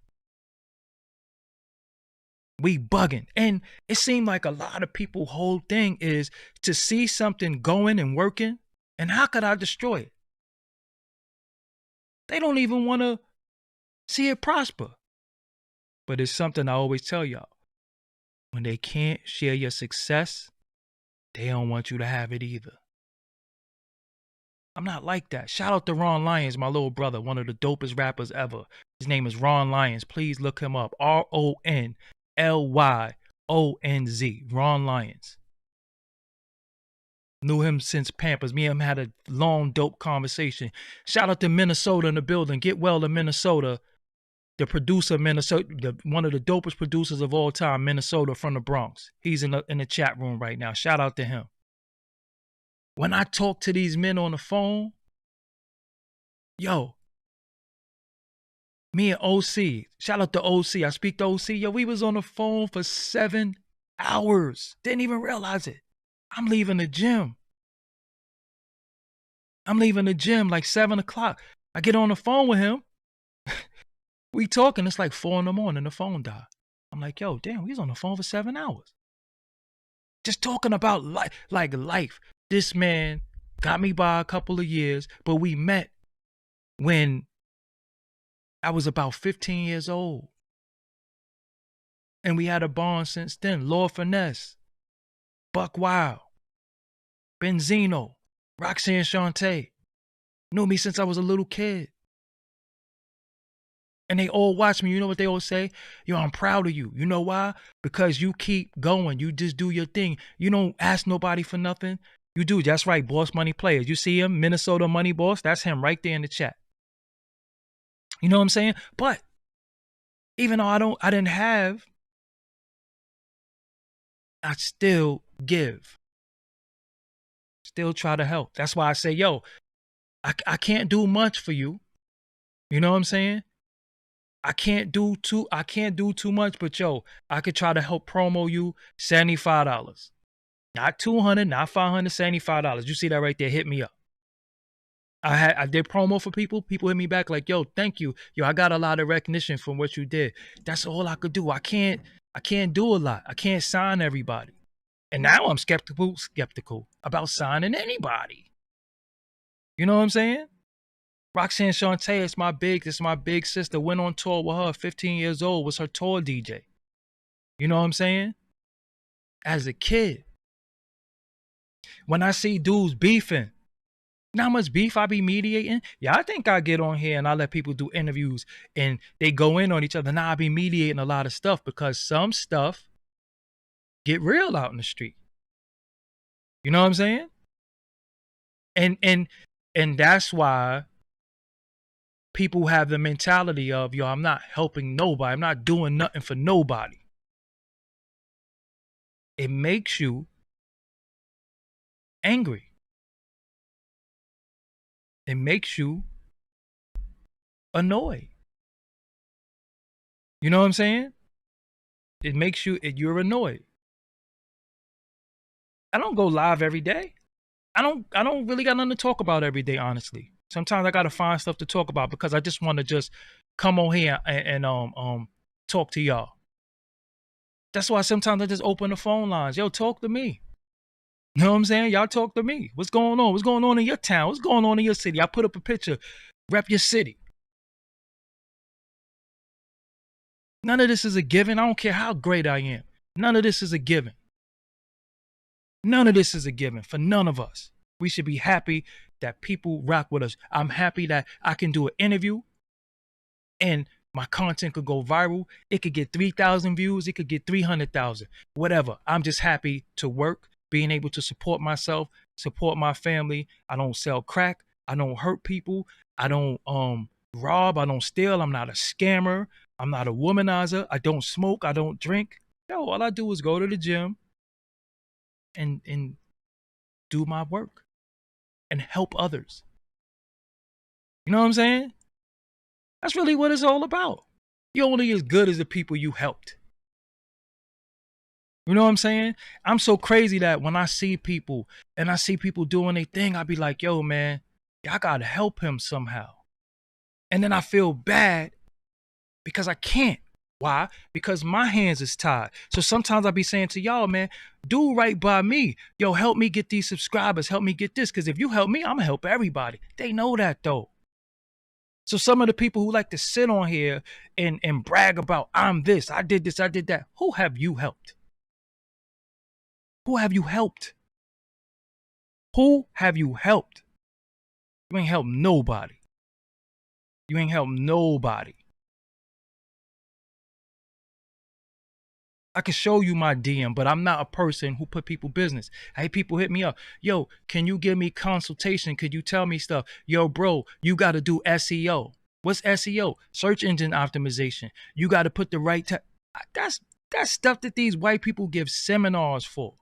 We bugging. And it seemed like a lot of people's whole thing is to see something going and working, and how could I destroy it? They don't even want to see it prosper. But it's something I always tell y'all. When they can't share your success, they don't want you to have it either. I'm not like that. Shout out to Ron Lyons, my little brother, one of the dopest rappers ever. His name is Ron Lyons. Please look him up. RONLYONZ. Ron Lyons. Knew him since Pampers. Me and him had a long, dope conversation. Shout out to Minnesota in the building. Get well to Minnesota. The producer of Minnesota, one of the dopest producers of all time, Minnesota, from the Bronx. He's in the chat room right now. Shout out to him. When I talk to these men on the phone, yo, me and OC, shout out to OC. I speak to OC. Yo, we was on the phone for 7 hours. Didn't even realize it. I'm leaving the gym. Like 7 o'clock. I get on the phone with him. We talking. It's like 4 a.m. The phone died. I'm like, yo, damn, we was on the phone for 7 hours. Just talking about life. This man got me by a couple of years, but we met when I was about 15 years old. And we had a bond since then. Lord Finesse, Buck Wild, Benzino, Roxanne Shante. Knew me since I was a little kid. And they all watch me. You know what they all say? Yo, I'm proud of you. You know why? Because you keep going. You just do your thing. You don't ask nobody for nothing. You do. That's right, Boss Money Players. You see him, Minnesota Money Boss? That's him right there in the chat. You know what I'm saying? But even though I didn't have, I still give. Still try to help. That's why I say, yo, I can't do much for you. You know what I'm saying? I can't do too much, but yo, I could try to help promo you $75. Not $200, not $500, $75. You see that right there? Hit me up. I did promo for people. People hit me back like, yo, thank you. Yo, I got a lot of recognition from what you did. That's all I could do. I can't do a lot. I can't sign everybody. And now I'm skeptical about signing anybody. You know what I'm saying? Roxanne Shante, it's my big sister. Went on tour with her, 15 years old, was her tour DJ. You know what I'm saying? As a kid, when I see dudes beefing, Not much beef I be mediating. Yeah, I think I get on here and I let people do interviews and they go in on each other. Now I be mediating a lot of stuff because some stuff get real out in the street. You know what I'm saying? And that's why people have the mentality of, yo, I'm not helping nobody. I'm not doing nothing for nobody. It makes you angry. It makes you annoyed. You know what I'm saying? It makes you're annoyed. I don't go live every day. I don't really got nothing to talk about every day, honestly. Sometimes I gotta find stuff to talk about because I just want to just come on here and talk to y'all. That's why sometimes I just open the phone lines. Yo, talk to me. You know what I'm saying? Y'all talk to me. What's going on? What's going on in your town? What's going on in your city? I put up a picture. Rep your city. None of this is a given. I don't care how great I am. None of this is a given. None of this is a given for none of us. We should be happy that people rock with us. I'm happy that I can do an interview and my content could go viral. It could get 3,000 views. It could get 300,000, whatever. I'm just happy to work, being able to support myself, support my family. I don't sell crack. I don't hurt people. I don't rob. I don't steal. I'm not a scammer. I'm not a womanizer. I don't smoke. I don't drink. Yo, all I do is go to the gym and do my work and help others. You know what I'm saying? That's really what it's all about. You're only as good as the people you helped. You know what I'm saying? I'm so crazy that when I see people and I see people doing their thing, I be like, yo, man, I gotta help him somehow. And then I feel bad because I can't. Why? Because my hands is tied. So sometimes I be saying to y'all, man, do right by me. Yo, help me get these subscribers. Help me get this. Because if you help me, I'm going to help everybody. They know that, though. So some of the people who like to sit on here and brag about, I'm this, I did this, I did that. Who have you helped? Who have you helped? Who have you helped? You ain't helped nobody. You ain't helped nobody. I can show you my DM, but I'm not a person who put people business. Hey, people hit me up. Yo, can you give me consultation? Could you tell me stuff? Yo, bro, you got to do SEO. What's SEO? Search engine optimization. You got to put the right that's stuff that these white people give seminars for.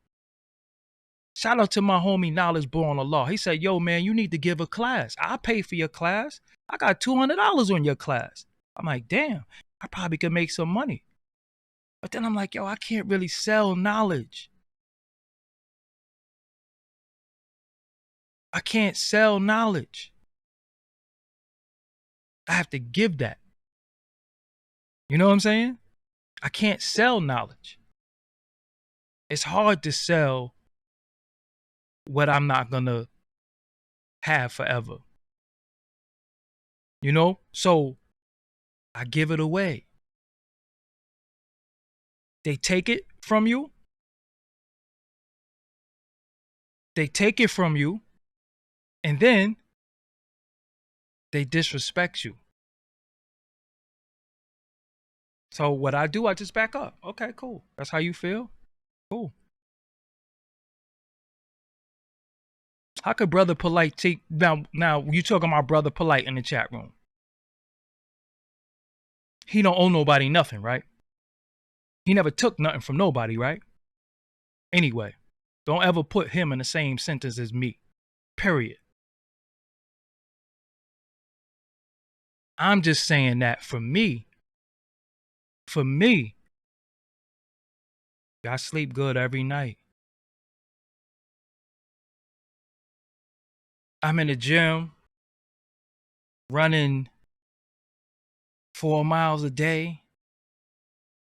Shout out to my homie Knowledge Born on Law. He said, yo, man, you need to give a class. I'll pay for your class. I got $200 on your class. I'm like, damn, I probably could make some money. But then I'm like, yo, I can't really sell knowledge. I can't sell knowledge. I have to give that. You know what I'm saying? I can't sell knowledge. It's hard to sell what I'm not going to have forever. You know? So I give it away. They take it from you. They take it from you. And then they disrespect you. So what I do, I just back up. Okay, cool. That's how you feel? Cool. How could Brother Polite take now you talking about Brother Polite in the chat room? He don't owe nobody nothing, right? He never took nothing from nobody, right? Anyway, don't ever put him in the same sentence as me. Period. I'm just saying that for me, I sleep good every night. I'm in the gym, running 4 miles a day,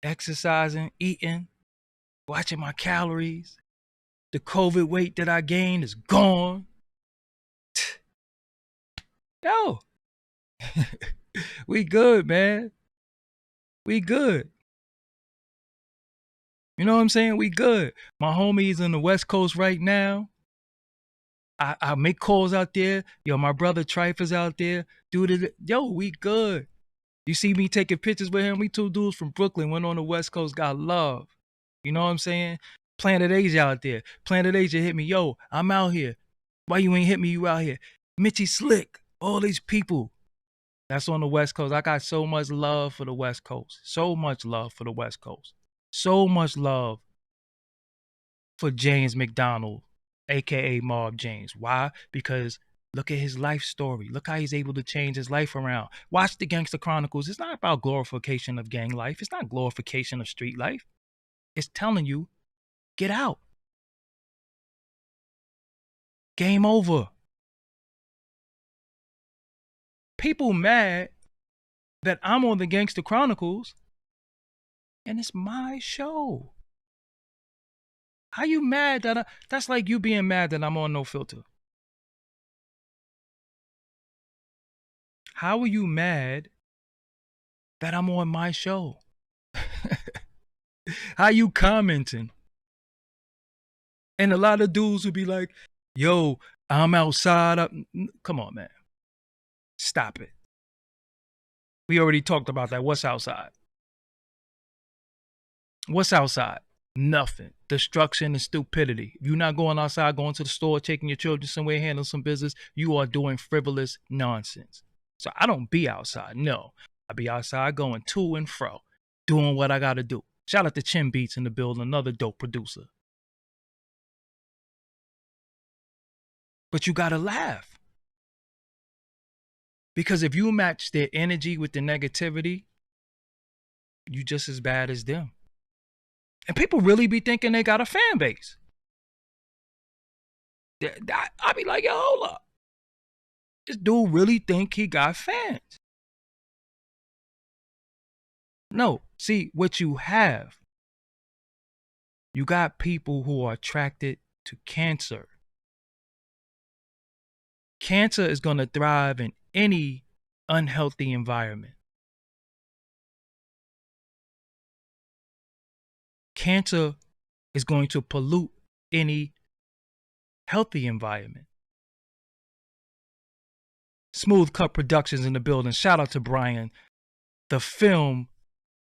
exercising, eating, watching my calories. The COVID weight that I gained is gone. Yo, we good, man. We good. You know what I'm saying? We good. My homie's on the West Coast right now. I make calls out there. Yo, my brother Trife is out there. Dude, yo, we good. You see me taking pictures with him. We two dudes from Brooklyn went on the West Coast, got love. You know what I'm saying? Planet Asia out there. Planet Asia hit me. Yo, I'm out here. Why you ain't hit me? You out here. Mitchie Slick. All these people. That's on the West Coast. I got so much love for the West Coast. So much love for the West Coast. So much love for James McDonald, aka Mob James. Why? Because look at his life story. Look how he's able to change his life around. Watch the Gangster Chronicles. It's not about glorification of gang life. It's not glorification of street life. It's telling you, get out. Game over. People mad that I'm on the Gangster Chronicles and it's my show. How you mad that that's like you being mad that I'm on No Filter? How are you mad that I'm on my show? How you commenting? And a lot of dudes would be like, yo, I'm outside. Come on, man. Stop it. We already talked about that. What's outside? What's outside? Nothing. Destruction and stupidity. If you're not going outside, going to the store, taking your children somewhere, handling some business, you are doing frivolous nonsense. So I don't be outside. No. I be outside going to and fro, doing what I got to do. Shout out to Chin Beats in the building, another dope producer. But you got to laugh. Because if you match their energy with the negativity, you just as bad as them. And people really be thinking they got a fan base. I be like, yo, hold up. This dude really think he got fans. No, see, what you have, you got people who are attracted to cancer. Cancer is going to thrive in any unhealthy environment. Cancer is going to pollute any healthy environment. Smooth Cut Productions in the building. Shout out to Brian. The film,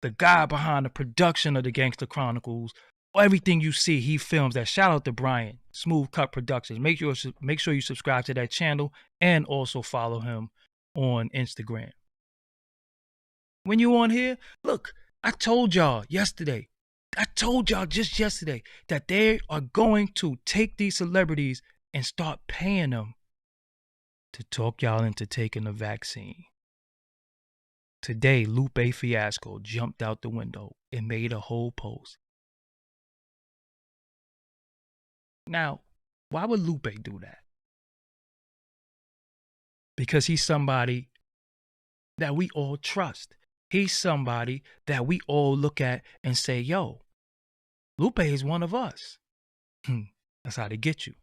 the guy behind the production of the Gangster Chronicles, everything you see, he films that. Shout out to Brian. Smooth Cut Productions. Make sure you subscribe to that channel and also follow him on Instagram. When you on here, look, I told y'all yesterday. I told y'all just yesterday that they are going to take these celebrities and start paying them to talk y'all into taking the vaccine. Today, Lupe Fiasco jumped out the window and made a whole post. Now, why would Lupe do that? Because he's somebody that we all trust. He's somebody that we all look at and say, yo, Lupe is one of us. That's how they get you.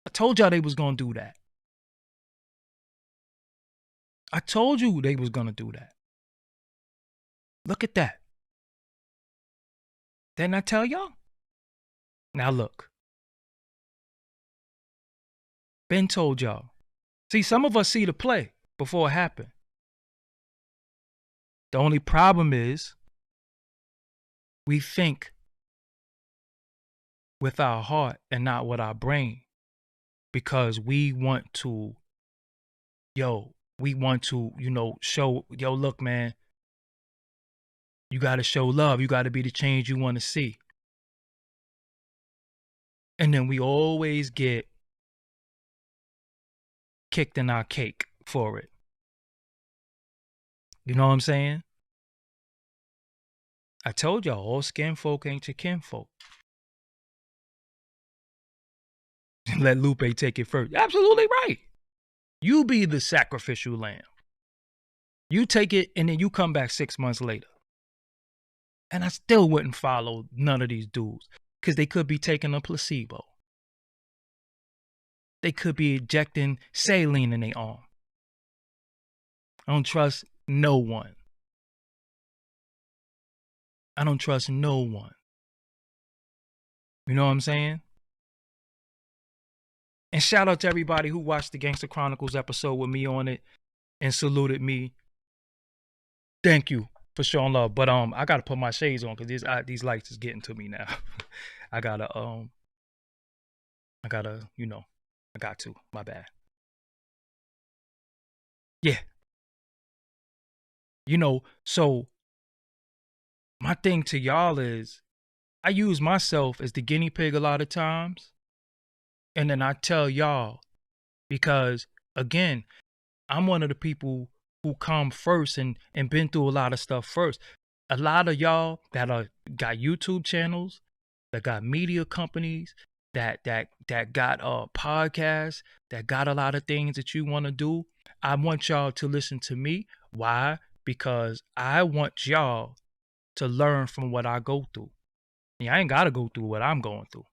I told y'all they was going to do that. I told you they was going to do that. Look at that. Didn't I tell y'all? Now look. Ben told y'all. See, some of us see the play before it happened. The only problem is we think with our heart and not with our brain, because we want to, show, yo, look, man, you got to show love. You got to be the change you want to see. And then we always get kicked in our cake for it. You know what I'm saying? I told y'all, all skin folk ain't your kinfolk. Let Lupe take it first. Absolutely right. You be the sacrificial lamb. You take it and then you come back 6 months later. And I still wouldn't follow none of these dudes because they could be taking a placebo. They could be injecting saline in their arm. I don't trust no one. I don't trust no one. You know what I'm saying? And shout out to everybody who watched the Gangster Chronicles episode with me on it and saluted me. Thank you for showing love. But I gotta put my shades on because these lights is getting to me now. I gotta I got to. My bad. Yeah. So my thing to y'all is I use myself as the guinea pig a lot of times. And then I tell y'all because again, I'm one of the people who come first and been through a lot of stuff first. A lot of y'all that got YouTube channels, that got media companies, that got podcasts, that got a lot of things that you want to do. I want y'all to listen to me. Why? Because I want y'all to learn from what I go through. I ain't gotta go through what I'm going through.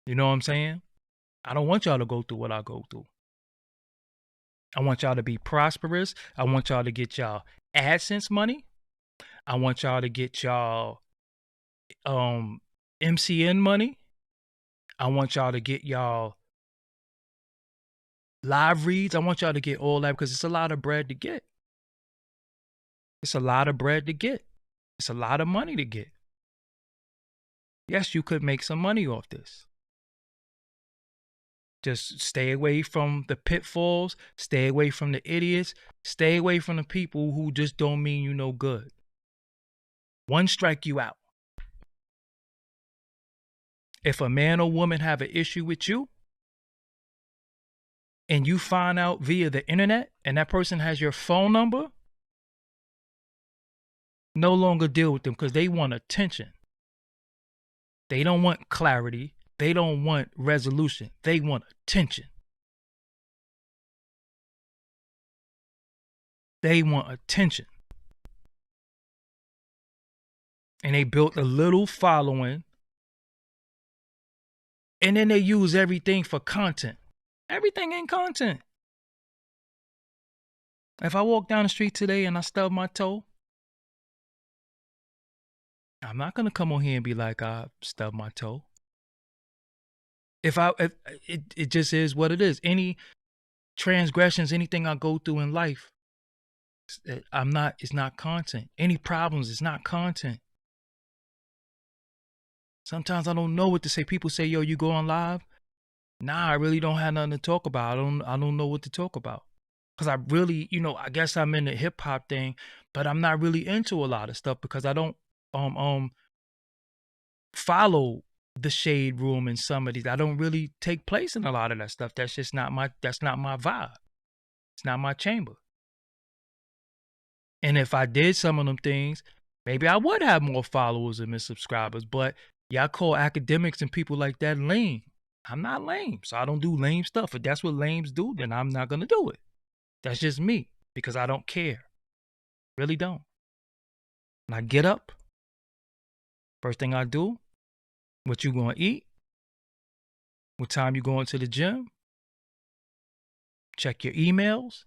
You know what I'm saying? I don't want y'all to go through what I go through. I want y'all to be prosperous. I want y'all to get y'all AdSense money. I want y'all to get y'all MCN money. I want y'all to get y'all live reads. I want y'all to get all that because it's a lot of bread to get. It's a lot of bread to get. It's a lot of money to get. Yes, you could make some money off this. Just stay away from the pitfalls. Stay away from the idiots. Stay away from the people who just don't mean you no good. One strike, you out. If a man or woman have an issue with you and you find out via the internet and that person has your phone number, no longer deal with them because they want attention. They don't want clarity. They don't want resolution. They want attention. They want attention. And they built a little following. And then they use everything for content. Everything ain't content. If I walk down the street today and I stub my toe, I'm not gonna come on here and be like, I stubbed my toe. If it just is what it is. Any transgressions, anything I go through in life, it's not content. Any problems, it's not content. Sometimes I don't know what to say. People say, yo, you go on live? Nah, I really don't have nothing to talk about. I don't know what to talk about. Cause I really, I guess I'm in the hip hop thing, but I'm not really into a lot of stuff because I don't follow the shade room in some of these. I don't really take place in a lot of that stuff. That's just not my vibe. It's not my chamber. And if I did some of them things, maybe I would have more followers and subscribers. But y'all call academics and people like that lame. I'm not lame, so I don't do lame stuff. If that's what lames do, then I'm not gonna do it. That's just me because I don't care. Really don't. When I get up, first thing I do, what you gonna eat, what time you going to the gym, check your emails,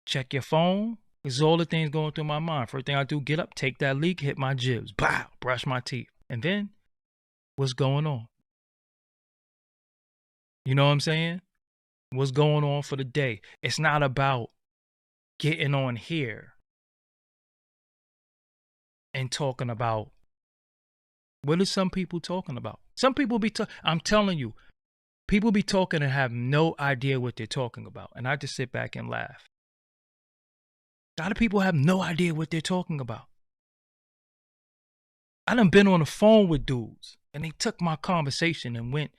check your phone. This is all the things going through my mind. First thing I do, get up, take that leak, hit my jibs, bow, brush my teeth. And then, what's going on? You know what I'm saying? What's going on for the day? It's not about getting on here and talking about, what are some people talking about? Some people I'm telling you, people be talking and have no idea what they're talking about. And I just sit back and laugh. A lot of people have no idea what they're talking about. I done been on the phone with dudes and they took my conversation and went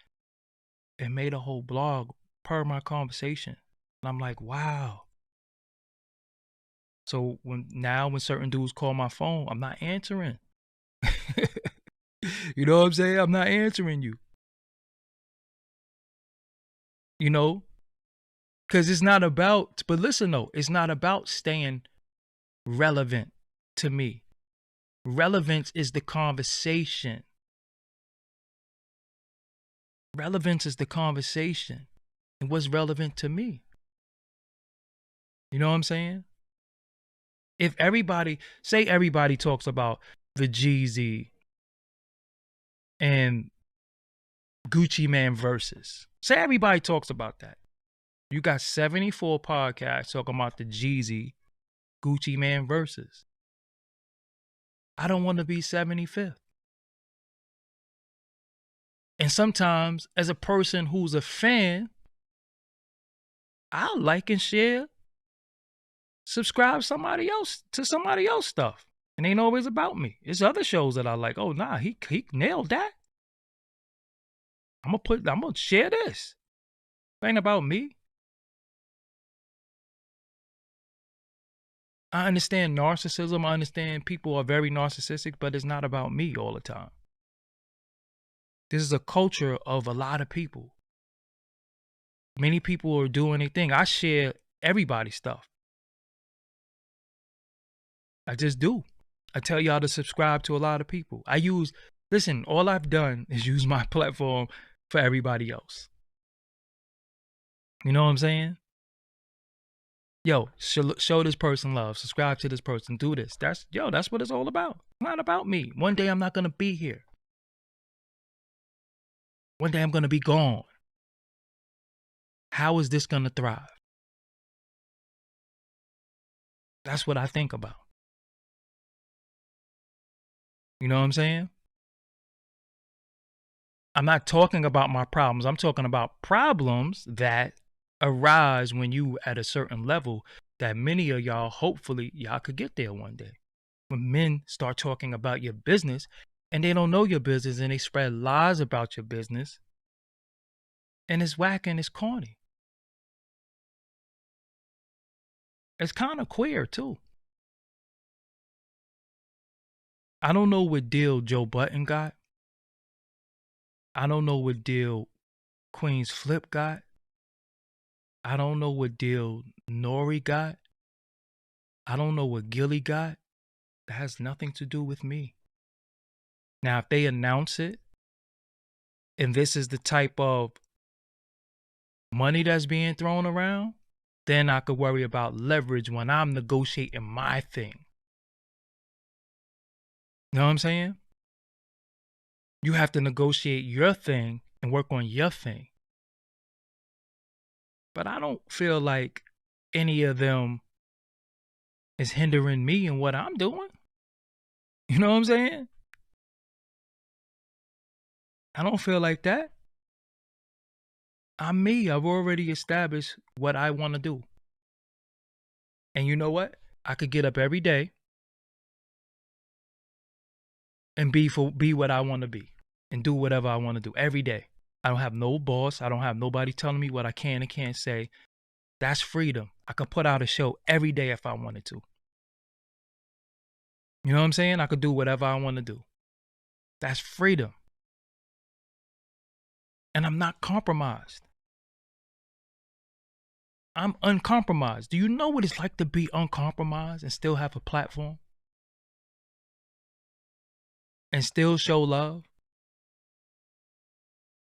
and made a whole blog per my conversation. And I'm like, wow. So when certain dudes call my phone, I'm not answering. You know what I'm saying? I'm not answering you. Because it's not about, but listen though, it's not about staying relevant to me. Relevance is the conversation. Relevance is the conversation. And what's relevant to me? You know what I'm saying? If everybody talks about the Jeezy and Gucci Man versus. Say everybody talks about that. You got 74 podcasts talking about the Jeezy Gucci Man versus. I don't want to be 75th. And sometimes, as a person who's a fan, I'll like and share, subscribe somebody else to somebody else stuff. It ain't always about me. It's other shows that I like. Oh nah, he nailed that. I'm gonna share this. It ain't about me. I understand narcissism. I understand people are very narcissistic, but it's not about me all the time. This is a culture of a lot of people. Many people are doing their thing. I share everybody's stuff. I just do. I tell y'all to subscribe to a lot of people. Listen, all I've done is use my platform for everybody else. You know what I'm saying? Yo, show this person love. Subscribe to this person. Do this. That's what it's all about. It's not about me. One day I'm not going to be here. One day I'm going to be gone. How is this going to thrive? That's what I think about. You know what I'm saying? I'm not talking about my problems. I'm talking about problems that arise when you at a certain level that many of y'all, hopefully, y'all could get there one day. When men start talking about your business and they don't know your business and they spread lies about your business, and it's whack and it's corny. It's kind of queer too. I don't know what deal Joe Button got. I don't know what deal Queen's Flip got. I don't know what deal Nori got. I don't know what Gilly got. That has nothing to do with me. Now, if they announce it, and this is the type of money that's being thrown around, then I could worry about leverage when I'm negotiating my thing. You know what I'm saying? You have to negotiate your thing and work on your thing. But I don't feel like any of them is hindering me in what I'm doing. You know what I'm saying? I don't feel like that. I'm me. I've already established what I want to do. And you know what? I could get up every day and be what I want to be and do whatever I want to do every day. I don't have no boss. I don't have nobody telling me what I can and can't say. That's freedom. I could put out a show every day if I wanted to. You know what I'm saying? I could do whatever I want to do. That's freedom. And I'm not compromised. I'm uncompromised. Do you know what it's like to be uncompromised and still have a platform? And still show love?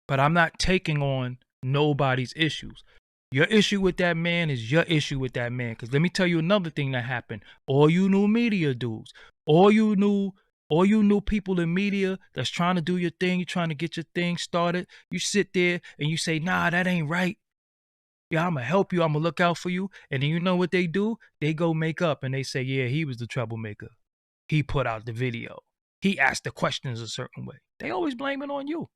But I'm not taking on nobody's issues. Your issue with that man is your issue with that man. Because let me tell you another thing that happened. All you new media dudes, all you new people in media that's trying to do your thing, you're trying to get your thing started. You sit there and you say, nah, that ain't right. Yeah, I'm going to help you. I'm going to look out for you. And then you know what they do? They go make up and they say, yeah, he was the troublemaker. He put out the video. He asked the questions a certain way. They always blame it on you.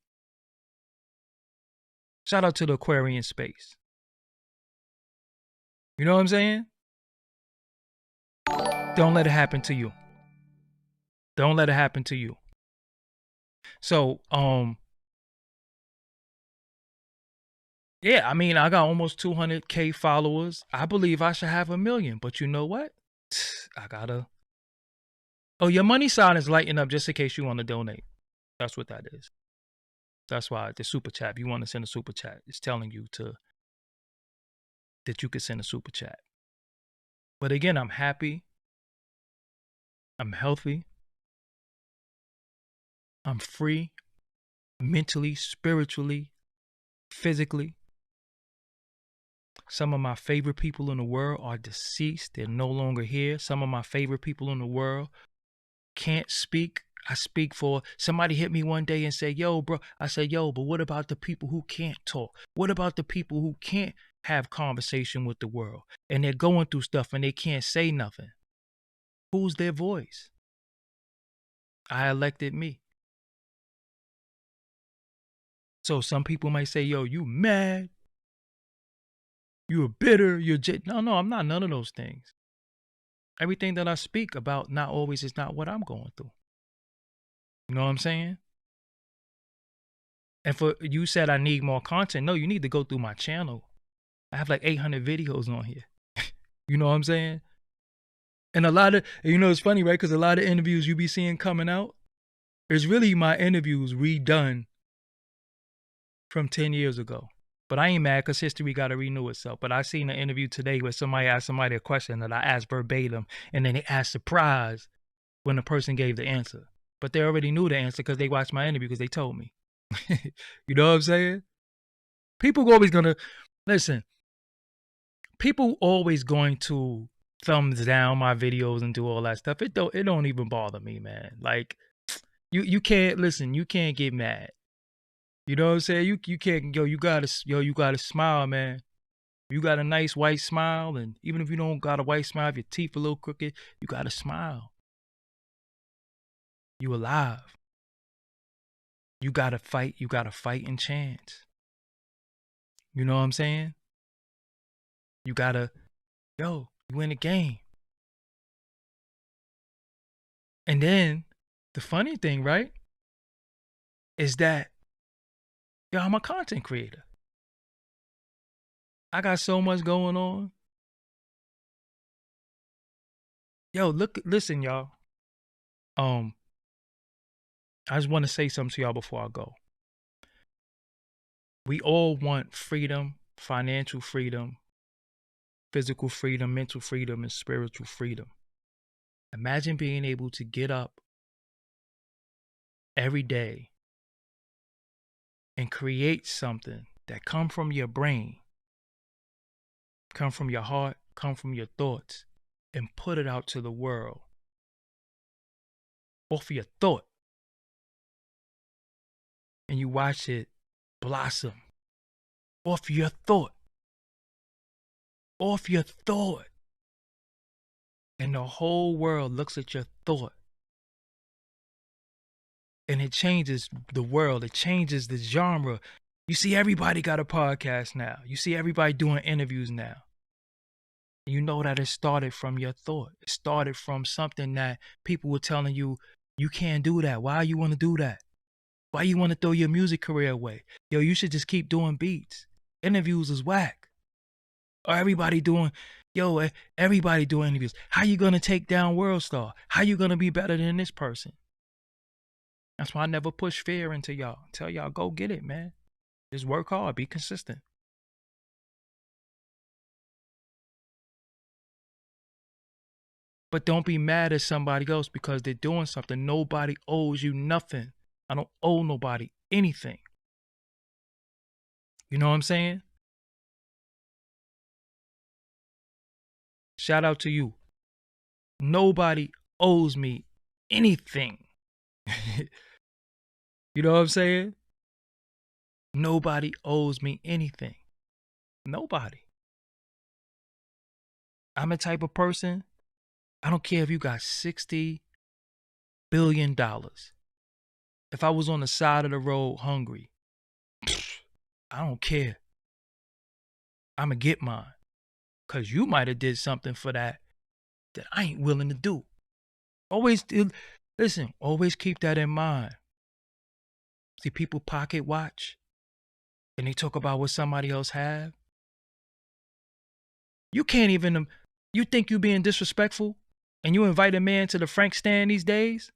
Shout out to the Aquarian space. You know what I'm saying? Don't let it happen to you. Don't let it happen to you. So, yeah, I mean, I got almost 200K followers. I believe I should have 1 million, but you know what? I gotta. Oh, your money sign is lighting up just in case you want to donate. That's what that is. That's why the super chat. If you want to send a super chat, it's telling you that you could send a super chat. But again, I'm happy. I'm healthy. I'm free, mentally, spiritually, physically. Some of my favorite people in the world are deceased. They're no longer here. Some of my favorite people in the world can't speak. I speak for somebody hit me one day and said, yo, bro. I said, yo, but what about the people who can't talk? What about the people who can't have conversation with the world and they're going through stuff and they can't say nothing? Who's their voice? I elected me. So some people might say, yo, you mad? You're bitter. No, I'm not none of those things. Everything that I speak about not always is not what I'm going through. You know what I'm saying? And for you said I need more content. No, you need to go through my channel. I have like 800 videos on here. You know what I'm saying? And a lot of, it's funny, right? Because a lot of interviews you be seeing coming out, it's really my interviews redone from 10 years ago. But I ain't mad because history got to renew itself. But I seen an interview today where somebody asked somebody a question that I asked verbatim, and then they asked surprise when the person gave the answer. But they already knew the answer because they watched my interview because they told me. You know what I'm saying? People always gonna listen. People always going to thumbs down my videos and do all that stuff. It don't even bother me, man. Like you can't listen. You can't get mad. You know what I'm saying? You can't you gotta smile, man. You got a nice white smile, and even if you don't got a white smile, if your teeth a little crooked, you gotta smile. You alive. You gotta fight. You got a fighting chance. You know what I'm saying? You gotta, you win the game. And then the funny thing, right, is that I'm a content creator. I got so much going on. Listen, y'all. I just want to say something to y'all before I go. We all want freedom, financial freedom, physical freedom, mental freedom, and spiritual freedom. Imagine being able to get up every day and create something that come from your brain, come from your heart, come from your thoughts, and put it out to the world off of your thought. And you watch it blossom off your thought. Off your thought. And the whole world looks at your thought. And it changes the world. It changes the genre. You see everybody got a podcast now. You see everybody doing interviews now. You know that it started from your thought. It started from something that people were telling you, you can't do that. Why you want to do that? Why you want to throw your music career away? Yo, you should just keep doing beats. Interviews is whack. Or everybody doing interviews. How you going to take down World Star? How you going to be better than this person? That's why I never push fear into y'all. Tell y'all, go get it, man. Just work hard. Be consistent. But don't be mad at somebody else because they're doing something. Nobody owes you nothing. I don't owe nobody anything. You know what I'm saying? Shout out to you. Nobody owes me anything. You know what I'm saying? Nobody owes me anything. Nobody. I'm a type of person, I don't care if you got $60 billion. If I was on the side of the road hungry, I don't care. I'm going to get mine. Because you might have did something for that I ain't willing to do. Always keep that in mind. See, people pocket watch and they talk about what somebody else have. You can't even, you think you being disrespectful and you invite a man to the Frank stand these days?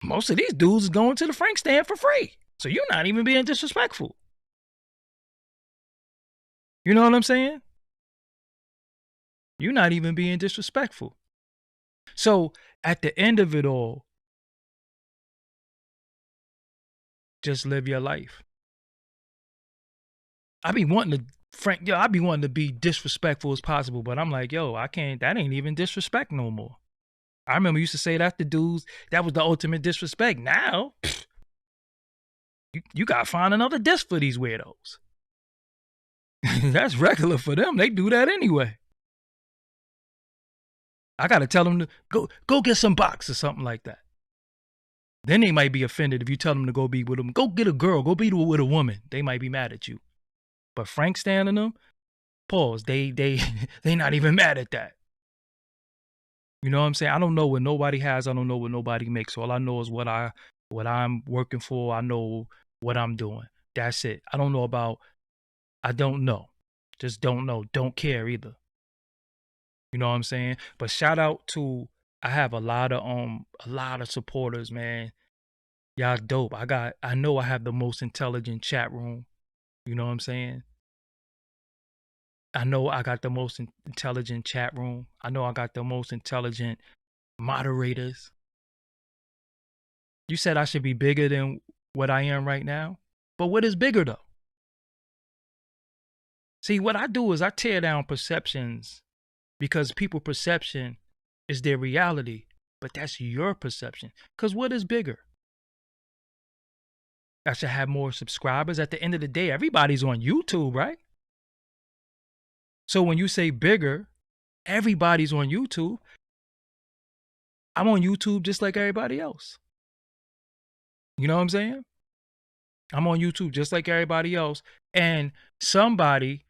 Most of these dudes is going to the Frank stand for free. So you're not even being disrespectful. You know what I'm saying? You're not even being disrespectful. So at the end of it all, just live your life. I be wanting to be disrespectful as possible, but I'm like, I can't, that ain't even disrespect no more. I remember used to say that to dudes. That was the ultimate disrespect. Now, you gotta find another disc for these weirdos. That's regular for them. They do that anyway. I gotta tell them to go get some box or something like that. Then they might be offended if you tell them to go be with them. Go get a girl. Go be with a woman. They might be mad at you. But Frank Stan and them, pause. They not even mad at that. You know what I'm saying? I don't know what nobody has. I don't know what nobody makes. All I know is what I'm working for. I know what I'm doing. That's it. I don't know about. I don't know. Just don't know. Don't care either. You know what I'm saying? But shout out to, I have a lot of supporters, man. Y'all dope. I know I have the most intelligent chat room. You know what I'm saying? I know I got the most intelligent chat room. I know I got the most intelligent moderators. You said I should be bigger than what I am right now. But what is bigger though? See, what I do is I tear down perceptions because people's perception is their reality. But that's your perception. Because what is bigger? I should have more subscribers. At the end of the day, everybody's on YouTube, right? So when you say bigger, everybody's on YouTube. I'm on YouTube just like everybody else. You know what I'm saying? I'm on YouTube just like everybody else. And somebody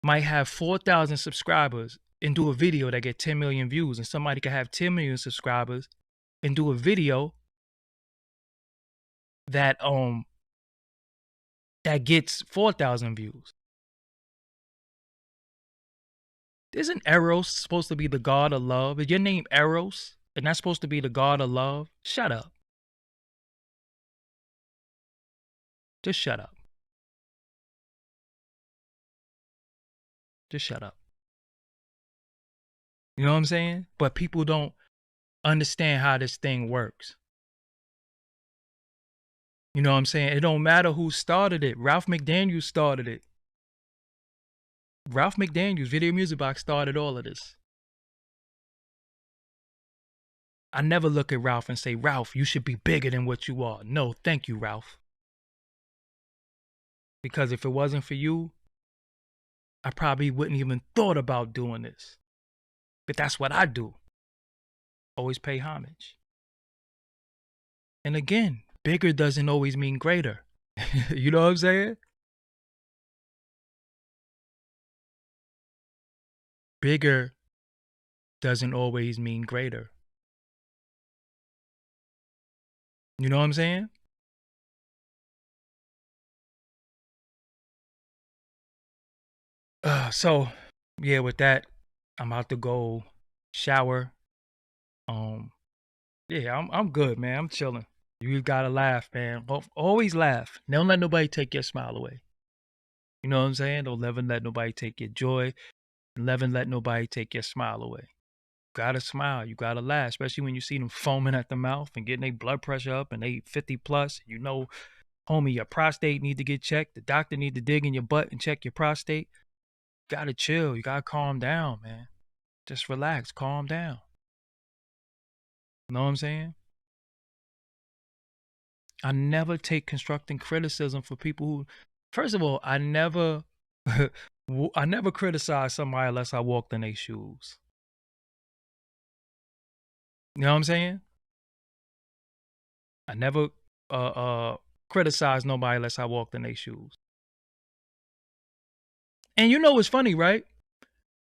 might have 4,000 subscribers and do a video that get 10 million views. And somebody could have 10 million subscribers and do a video that gets 4,000 views. Isn't Eros supposed to be the god of love? Is your name Eros? And that's supposed to be the god of love? Shut up. Just shut up. Just shut up. You know what I'm saying? But people don't understand how this thing works. You know what I'm saying? It don't matter who started it. Ralph McDaniels started it. Ralph McDaniels, Video Music Box, started all of this. I never look at Ralph and say, Ralph, you should be bigger than what you are. No, thank you, Ralph. Because if it wasn't for you, I probably wouldn't even thought about doing this. But that's what I do. Always pay homage. And again, bigger doesn't always mean greater. You know what I'm saying? Bigger doesn't always mean greater. You know what I'm saying? So, yeah, with that, I'm about to go shower. Yeah, I'm good, man. I'm chilling. You gotta laugh, man. Always laugh. Don't let nobody take your smile away. You know what I'm saying? Don't ever let nobody take your joy. Never let nobody take your smile away. You gotta smile. You gotta laugh, especially when you see them foaming at the mouth and getting their blood pressure up and they 50 plus. You know, homie, your prostate need to get checked. The doctor need to dig in your butt and check your prostate. You gotta chill. You gotta calm down, man. Just relax. Calm down. You know what I'm saying? I never take constructive criticism for people who, first of all, I never criticize somebody unless I walked in their shoes. You know what I'm saying? I never criticize nobody unless I walked in their shoes. And you know it's funny, right?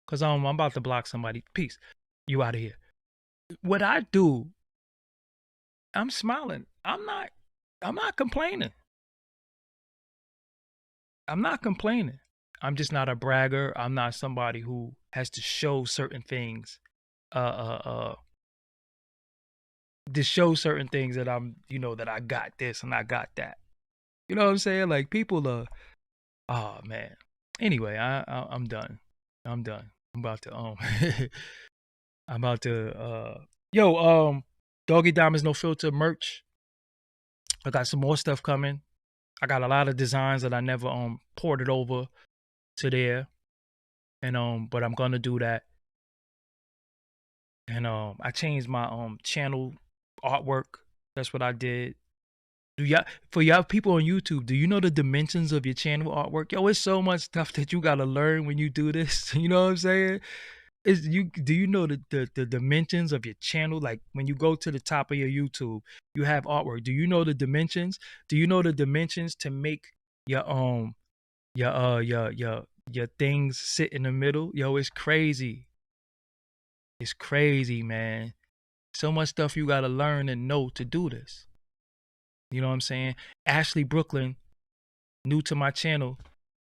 Because I'm about to block somebody. Peace. You out of here. What I do, I'm smiling. I'm not complaining. I'm not complaining. I'm just not a bragger. I'm not somebody who has to show certain things. To show certain things that I'm, that I got this and I got that. You know what I'm saying? Like people are, oh man. Anyway, I'm done. I'm done. I'm about to Doggie Diamonds No Filter merch. I got some more stuff coming. I got a lot of designs that I never ported over to there. And but I'm gonna do that. and I changed my channel artwork. That's what I did. Do y'all For y'all people on YouTube, do you know the dimensions of your channel artwork? Yo, it's so much stuff that you gotta learn when you do this. You know what I'm saying? Do you know the dimensions of your channel? Like when you go to the top of your YouTube, you have artwork. Do you know the dimensions? Do you know the dimensions to make your your things sit in the middle? Yo, it's crazy. It's crazy, man. So much stuff you gotta learn and know to do this. You know what I'm saying? Ashley Brooklyn, new to my channel.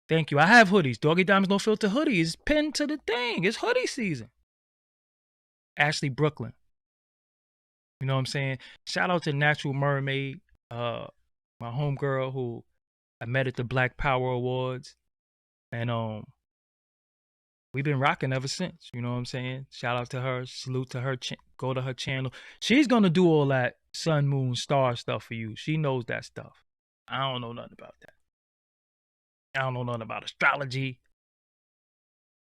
Thank you. I have hoodies. Doggie Diamonds No Filter hoodie is pinned to the thing. It's hoodie season. Ashley Brooklyn. You know what I'm saying? Shout out to Natural Mermaid, my homegirl who I met at the Black Power Awards. And we've been rocking ever since. You know what I'm saying? Shout out to her. Salute to her. Go to her channel. She's gonna do all that sun, moon, star stuff for you. She knows that stuff. I don't know nothing about that. I don't know nothing about astrology.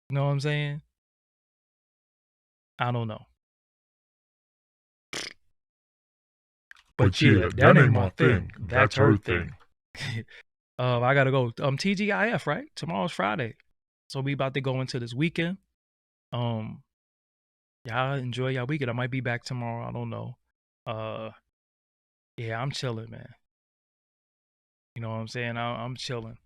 You know what I'm saying? I don't know. But yeah, that ain't my thing. That's her thing. I gotta go. TGIF, right? Tomorrow's Friday. So we about to go into this weekend. Y'all enjoy y'all weekend. I might be back tomorrow. I don't know. Yeah, I'm chilling, man. You know what I'm saying? I'm chilling.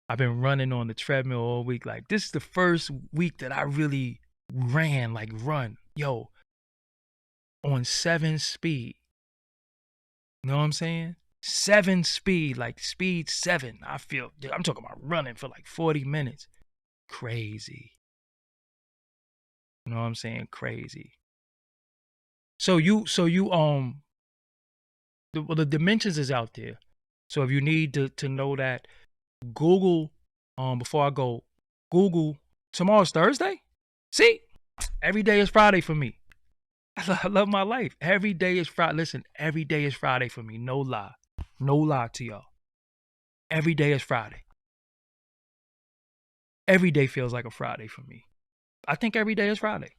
I've been running on the treadmill all week. Like, this is the first week that I really ran, like run. Yo, on 7 speed. You know what I'm saying? 7 speed, like speed 7. I'm talking about running for like 40 minutes. Crazy. You know what I'm saying? Crazy. So you the dimensions is out there. So if you need to know that, Google before I go, Google tomorrow's Thursday? See? Every day is Friday for me. I love my life. Every day is Friday. Listen, every day is Friday for me. No lie. No lie to y'all. Every day is Friday. Every day feels like a Friday for me. I think every day is Friday.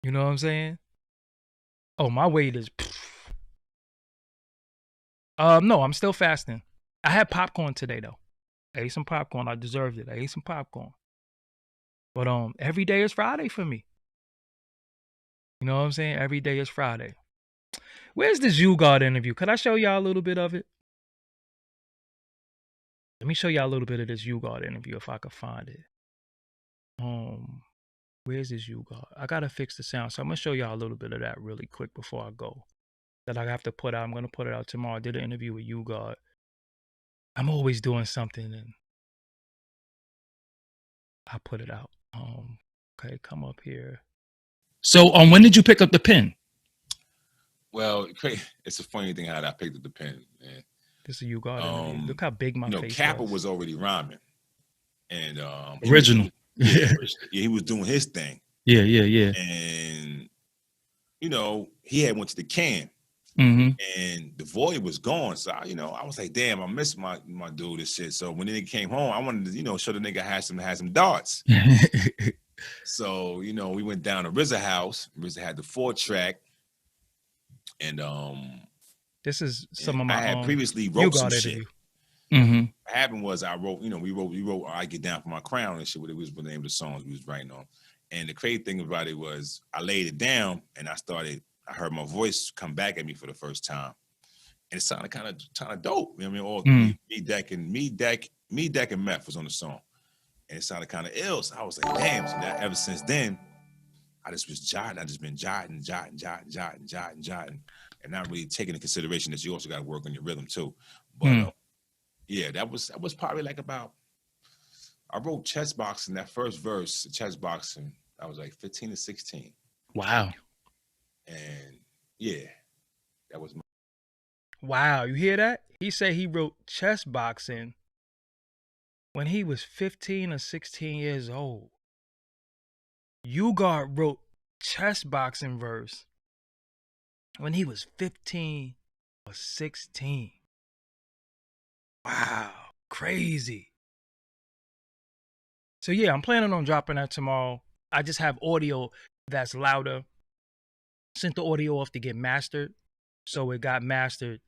You know what I'm saying? Oh, my weight is. No, I'm still fasting. I had popcorn today though. I ate some popcorn. I deserved it. I ate some popcorn. But every day is Friday for me. You know what I'm saying? Every day is Friday. Where's this YouGod interview? Could I show y'all a little bit of it? Let me show y'all a little bit of this YouGod interview if I could find it. Where's this YouGod? I gotta fix the sound, so I'm gonna show y'all a little bit of that really quick before I go. That I have to put out. I'm gonna put it out tomorrow. I did an interview with YouGod. I'm always doing something, and I put it out. Okay, come up here. So, when did you pick up the pen?
Well, it's a funny thing how I picked up the pen, man.
This is YouGod interview. Look how big my face
Kappa
was
already rhyming, and
original.
He was doing his thing.
Yeah.
And he had went to the can, and the void was gone. So I was like, damn, I miss my dude and shit. So when the nigga came home, I wanted to show the nigga had some darts. So we went down to RZA house. RZA had the 4-track, and
this is some of my.
I had previously wrote some shit. What happened was I wrote, we wrote I Get Down for My Crown and shit. What it was the name of the songs we was writing on. And the crazy thing about it was I laid it down and I heard my voice come back at me for the first time. And it sounded kind of dope. You know what I mean? Me, Deck, and Meth was on the song. And it sounded kind of ill. So I was like, damn. So that ever since then, I just was jotting. I just been jotting, and not really taking into consideration that you also got to work on your rhythm too. But yeah, that was probably like about. I wrote chess boxing that first verse, chess boxing. I was like 15 to 16.
Wow.
And yeah, that was my.
Wow, you hear that? He said he wrote chess boxing when he was 15 or 16 years old. YouGod wrote chess boxing verse when he was 15 or 16. Wow, crazy. So yeah, I'm planning on dropping that tomorrow. I just have audio that's louder. Sent the audio off to get mastered. So it got mastered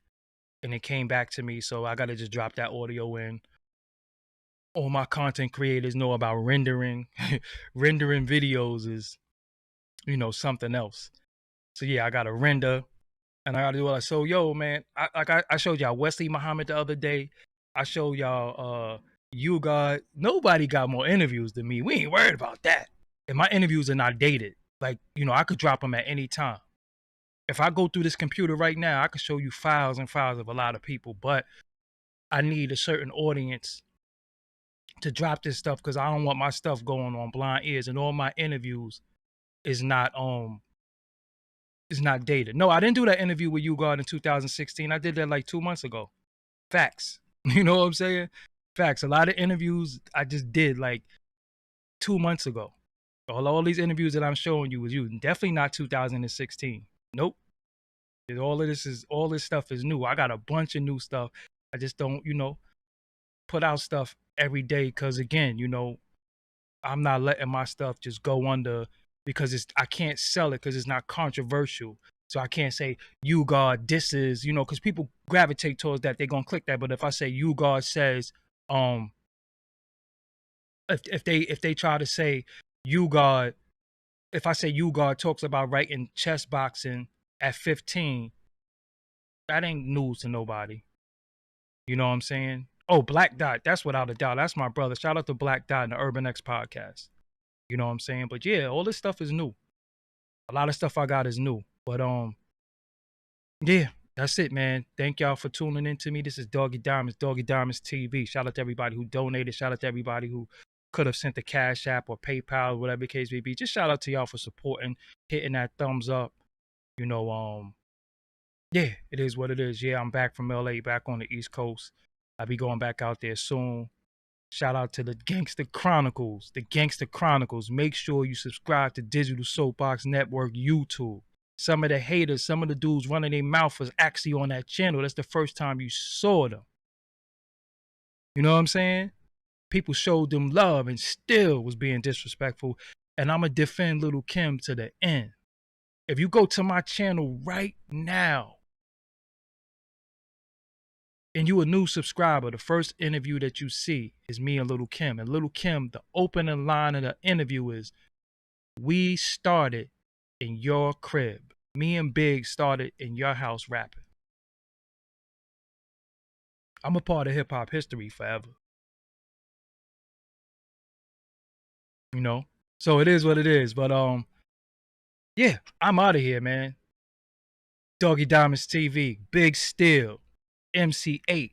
and it came back to me. So I got to just drop that audio in. All my content creators know about rendering. Rendering videos is, something else. So yeah, I got to render and I got to do all that. So yo, man, I showed y'all Wesley Muhammad the other day. I showed y'all you got, nobody got more interviews than me. We ain't worried about that. And my interviews are not dated. Like, I could drop them at any time. If I go through this computer right now, I could show you files and files of a lot of people, but I need a certain audience to drop this stuff because I don't want my stuff going on blind ears, and all my interviews is not dated. No, I didn't do that interview with YouGuard in 2016. I did that like 2 months ago. Facts. You know what I'm saying? Facts. A lot of interviews I just did like 2 months ago. All these interviews that I'm showing you was you. Definitely not 2016. Nope. All this stuff is new. I got a bunch of new stuff. I just don't, put out stuff every day because again, I'm not letting my stuff just go under because I can't sell it because it's not controversial. So I can't say YouGuard, this is, because people gravitate towards that. They're gonna click that. But if I say YouGuard says, if they try to say YouGuard, if I say YouGuard talks about writing chess boxing at 15, that ain't news to nobody. You know what I'm saying? Oh, Black Dot, that's without a doubt. That's my brother. Shout out to Black Dot and the Urban X podcast. You know what I'm saying? But yeah, all this stuff is new. A lot of stuff I got is new. But yeah, that's it, man. Thank y'all for tuning in to me. This is Doggie Diamonds, Doggie Diamonds TV. Shout out to everybody who donated. Shout out to everybody who could have sent a Cash App or PayPal, whatever the case may be. Just shout out to y'all for supporting, hitting that thumbs up. Yeah, it is what it is. Yeah, I'm back from LA, back on the East Coast. I'll be going back out there soon. Shout out to the Gangster Chronicles. The Gangster Chronicles. Make sure you subscribe to Digital Soapbox Network YouTube. Some of the haters, some of the dudes running their mouth was actually on that channel. That's the first time you saw them. You know what I'm saying? People showed them love and still was being disrespectful. And I'm going to defend Little Kim to the end. If you go to my channel right now, and you a new subscriber, the first interview that you see is me and Little Kim. And Little Kim, the opening line of the interview is, we started in your crib. Me and Big started in your house rapping. I'm a part of hip hop history forever. So it is what it is. But yeah, I'm out of here, man. Doggie Diamonds TV, Big Steel, MC8,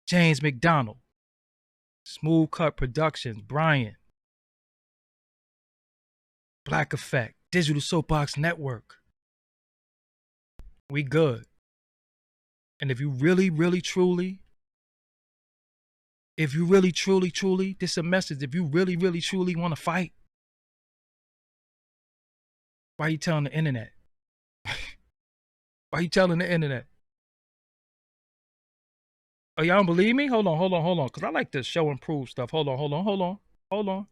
James McDonald, Smooth Cut Productions, Brian, Black Effect, Digital Soapbox Network. We good. And if you really, really, truly, this is a message. If you really, really, truly want to fight, why are you telling the internet? Why are you telling the internet? Oh, y'all don't believe me? Hold on. Because I like to show and prove stuff. Hold on.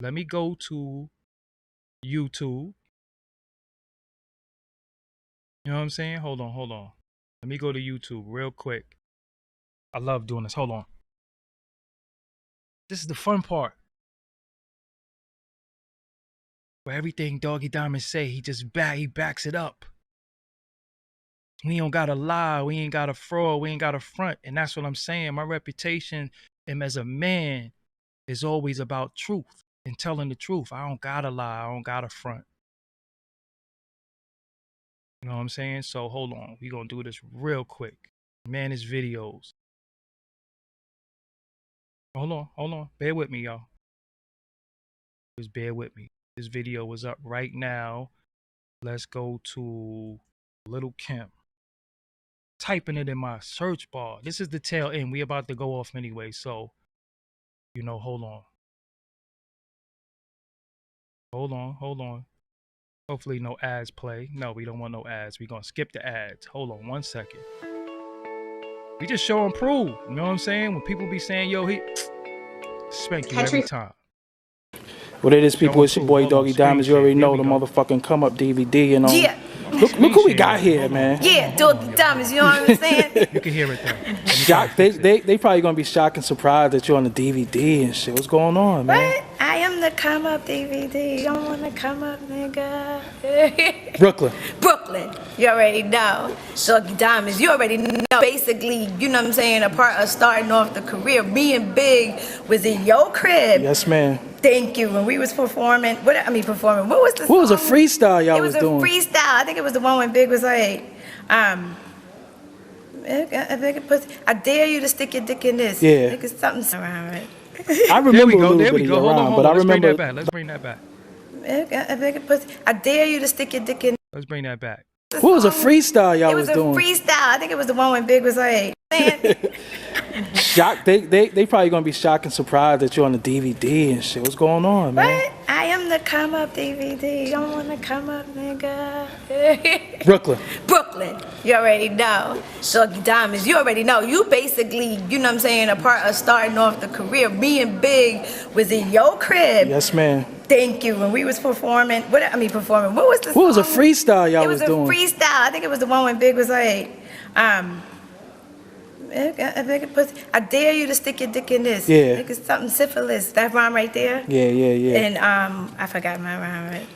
Let me go to YouTube. You know what I'm saying? Hold on. Let me go to YouTube real quick. I love doing this. Hold on. This is the fun part. Where everything Doggie Diamonds say, he backs it up. We don't gotta lie, we ain't gotta fraud, we ain't gotta front. And that's what I'm saying. My reputation as a man is always about truth and telling the truth. I don't gotta lie, I don't gotta front. You know what I'm saying? So hold on, we gonna do this real quick. Man, his videos. Hold on. Bear with me, y'all. Just bear with me. This video is up right now. Let's go to Little Kim. Typing it in my search bar. This is the tail end. We about to go off anyway, so hold on. Hold on. Hopefully no ads play. No, we don't want no ads. We're gonna skip the ads. Hold on 1 second. We just show and prove. You know what I'm saying? When people be saying, yo, he spank you every time.
What it is, people, it's your boy Doggie Diamonds. You already know the motherfucking come up DVD, you know.
Yeah.
Look who we got here, man.
Yeah, Doggie Diamonds, you know what I'm saying?
You can hear it though.
Shocked. They probably gonna be shocked and surprised that you're on the DVD and shit. What's going on, man?
What? I am the come up DVD. You don't wanna come up, nigga. Brooklyn. You already know. Doggie Diamonds, you already know. Basically, you know what I'm saying, a part of starting off the career. Being big was in your crib.
Yes, man.
Thank you. When we was performing, what was the song?
What was a freestyle y'all was doing?
It was a freestyle. I think it was the one when Big was like, I dare you to stick your dick in this.
Yeah.
I think it's something around it.
I remember a little bit of
Hold
around,
on,
but I
let's
remember.
Let's bring that back.
I dare you to stick your dick in.
Let's bring that back.
What was a freestyle y'all was doing?
It was a freestyle. I think it was the one when Big was like,
shocked. They probably gonna be shocked and surprised that you're on the DVD and shit. What's going on, man?
What? I am the come up DVD. You don't wanna come up, nigga. Brooklyn. You already know. Doggie Diamonds, you already know. You basically, you know what I'm saying, a part of starting off the career. Being big was in your crib.
Yes, man.
Thank you. When we was performing, what was the song?
What was a freestyle y'all was doing?
It was a freestyle. I think it was the one when Big was like, I dare you to stick your dick in this.
Yeah.
I think it's something syphilis. That rhyme right there.
Yeah.
And I forgot my rhyme right.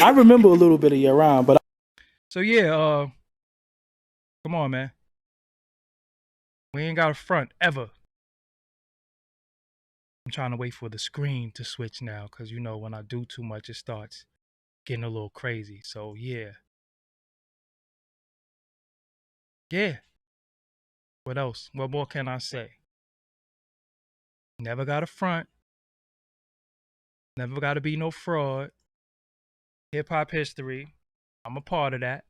I remember a little bit of your rhyme, but.
So yeah, come on, man. We ain't got a front ever. I'm trying to wait for the screen to switch now, because you know when I do too much, it starts getting a little crazy. So yeah. What else? What more can I say? Never got a front. Never got to be no fraud. Hip hop history. I'm a part of that.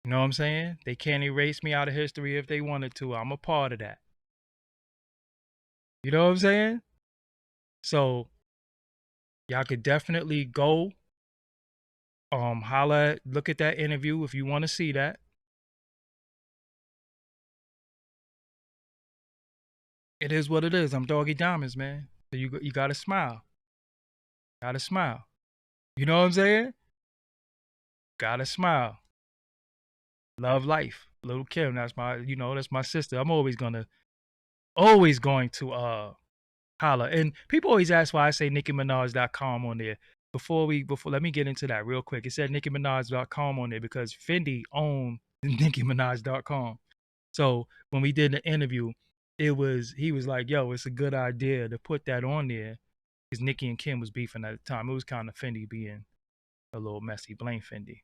You know what I'm saying? They can't erase me out of history if they wanted to. I'm a part of that. You know what I'm saying? So y'all could definitely go holla, look at that interview if you want to see that. It is what it is. I'm Doggie Diamonds, man. So you gotta smile. Gotta smile. You know what I'm saying? Gotta smile. Love life. Little Kim, that's my sister. I'm always going to holla. And people always ask why I say NickiMinaj.com on there. Before let me get into that real quick. It said NickiMinaj.com on there because Fendi owned NickiMinaj.com. So when we did the interview, he was like, yo, it's a good idea to put that on there because Nicki and Kim was beefing at the time. It was kind of Fendi being a little messy. Blame Fendi.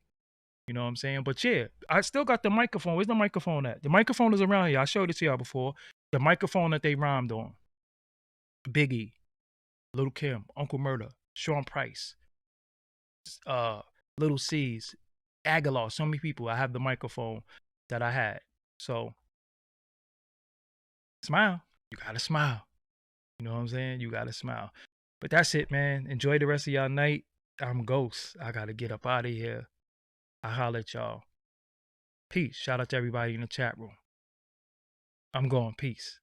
You know what I'm saying? But yeah, I still got the microphone. Where's the microphone at? The microphone is around here. I showed it to y'all before. The microphone that they rhymed on. Biggie, Lil' Kim, Uncle Murder, Sean Price, Little C's, Aguilar, so many people. I have the microphone that I had. So smile. You gotta smile. You know what I'm saying? You gotta smile. But that's it, man. Enjoy the rest of y'all night. I'm Ghost. I gotta get up out of here. I'll holler at y'all. Peace. Shout out to everybody in the chat room. I'm going. Peace.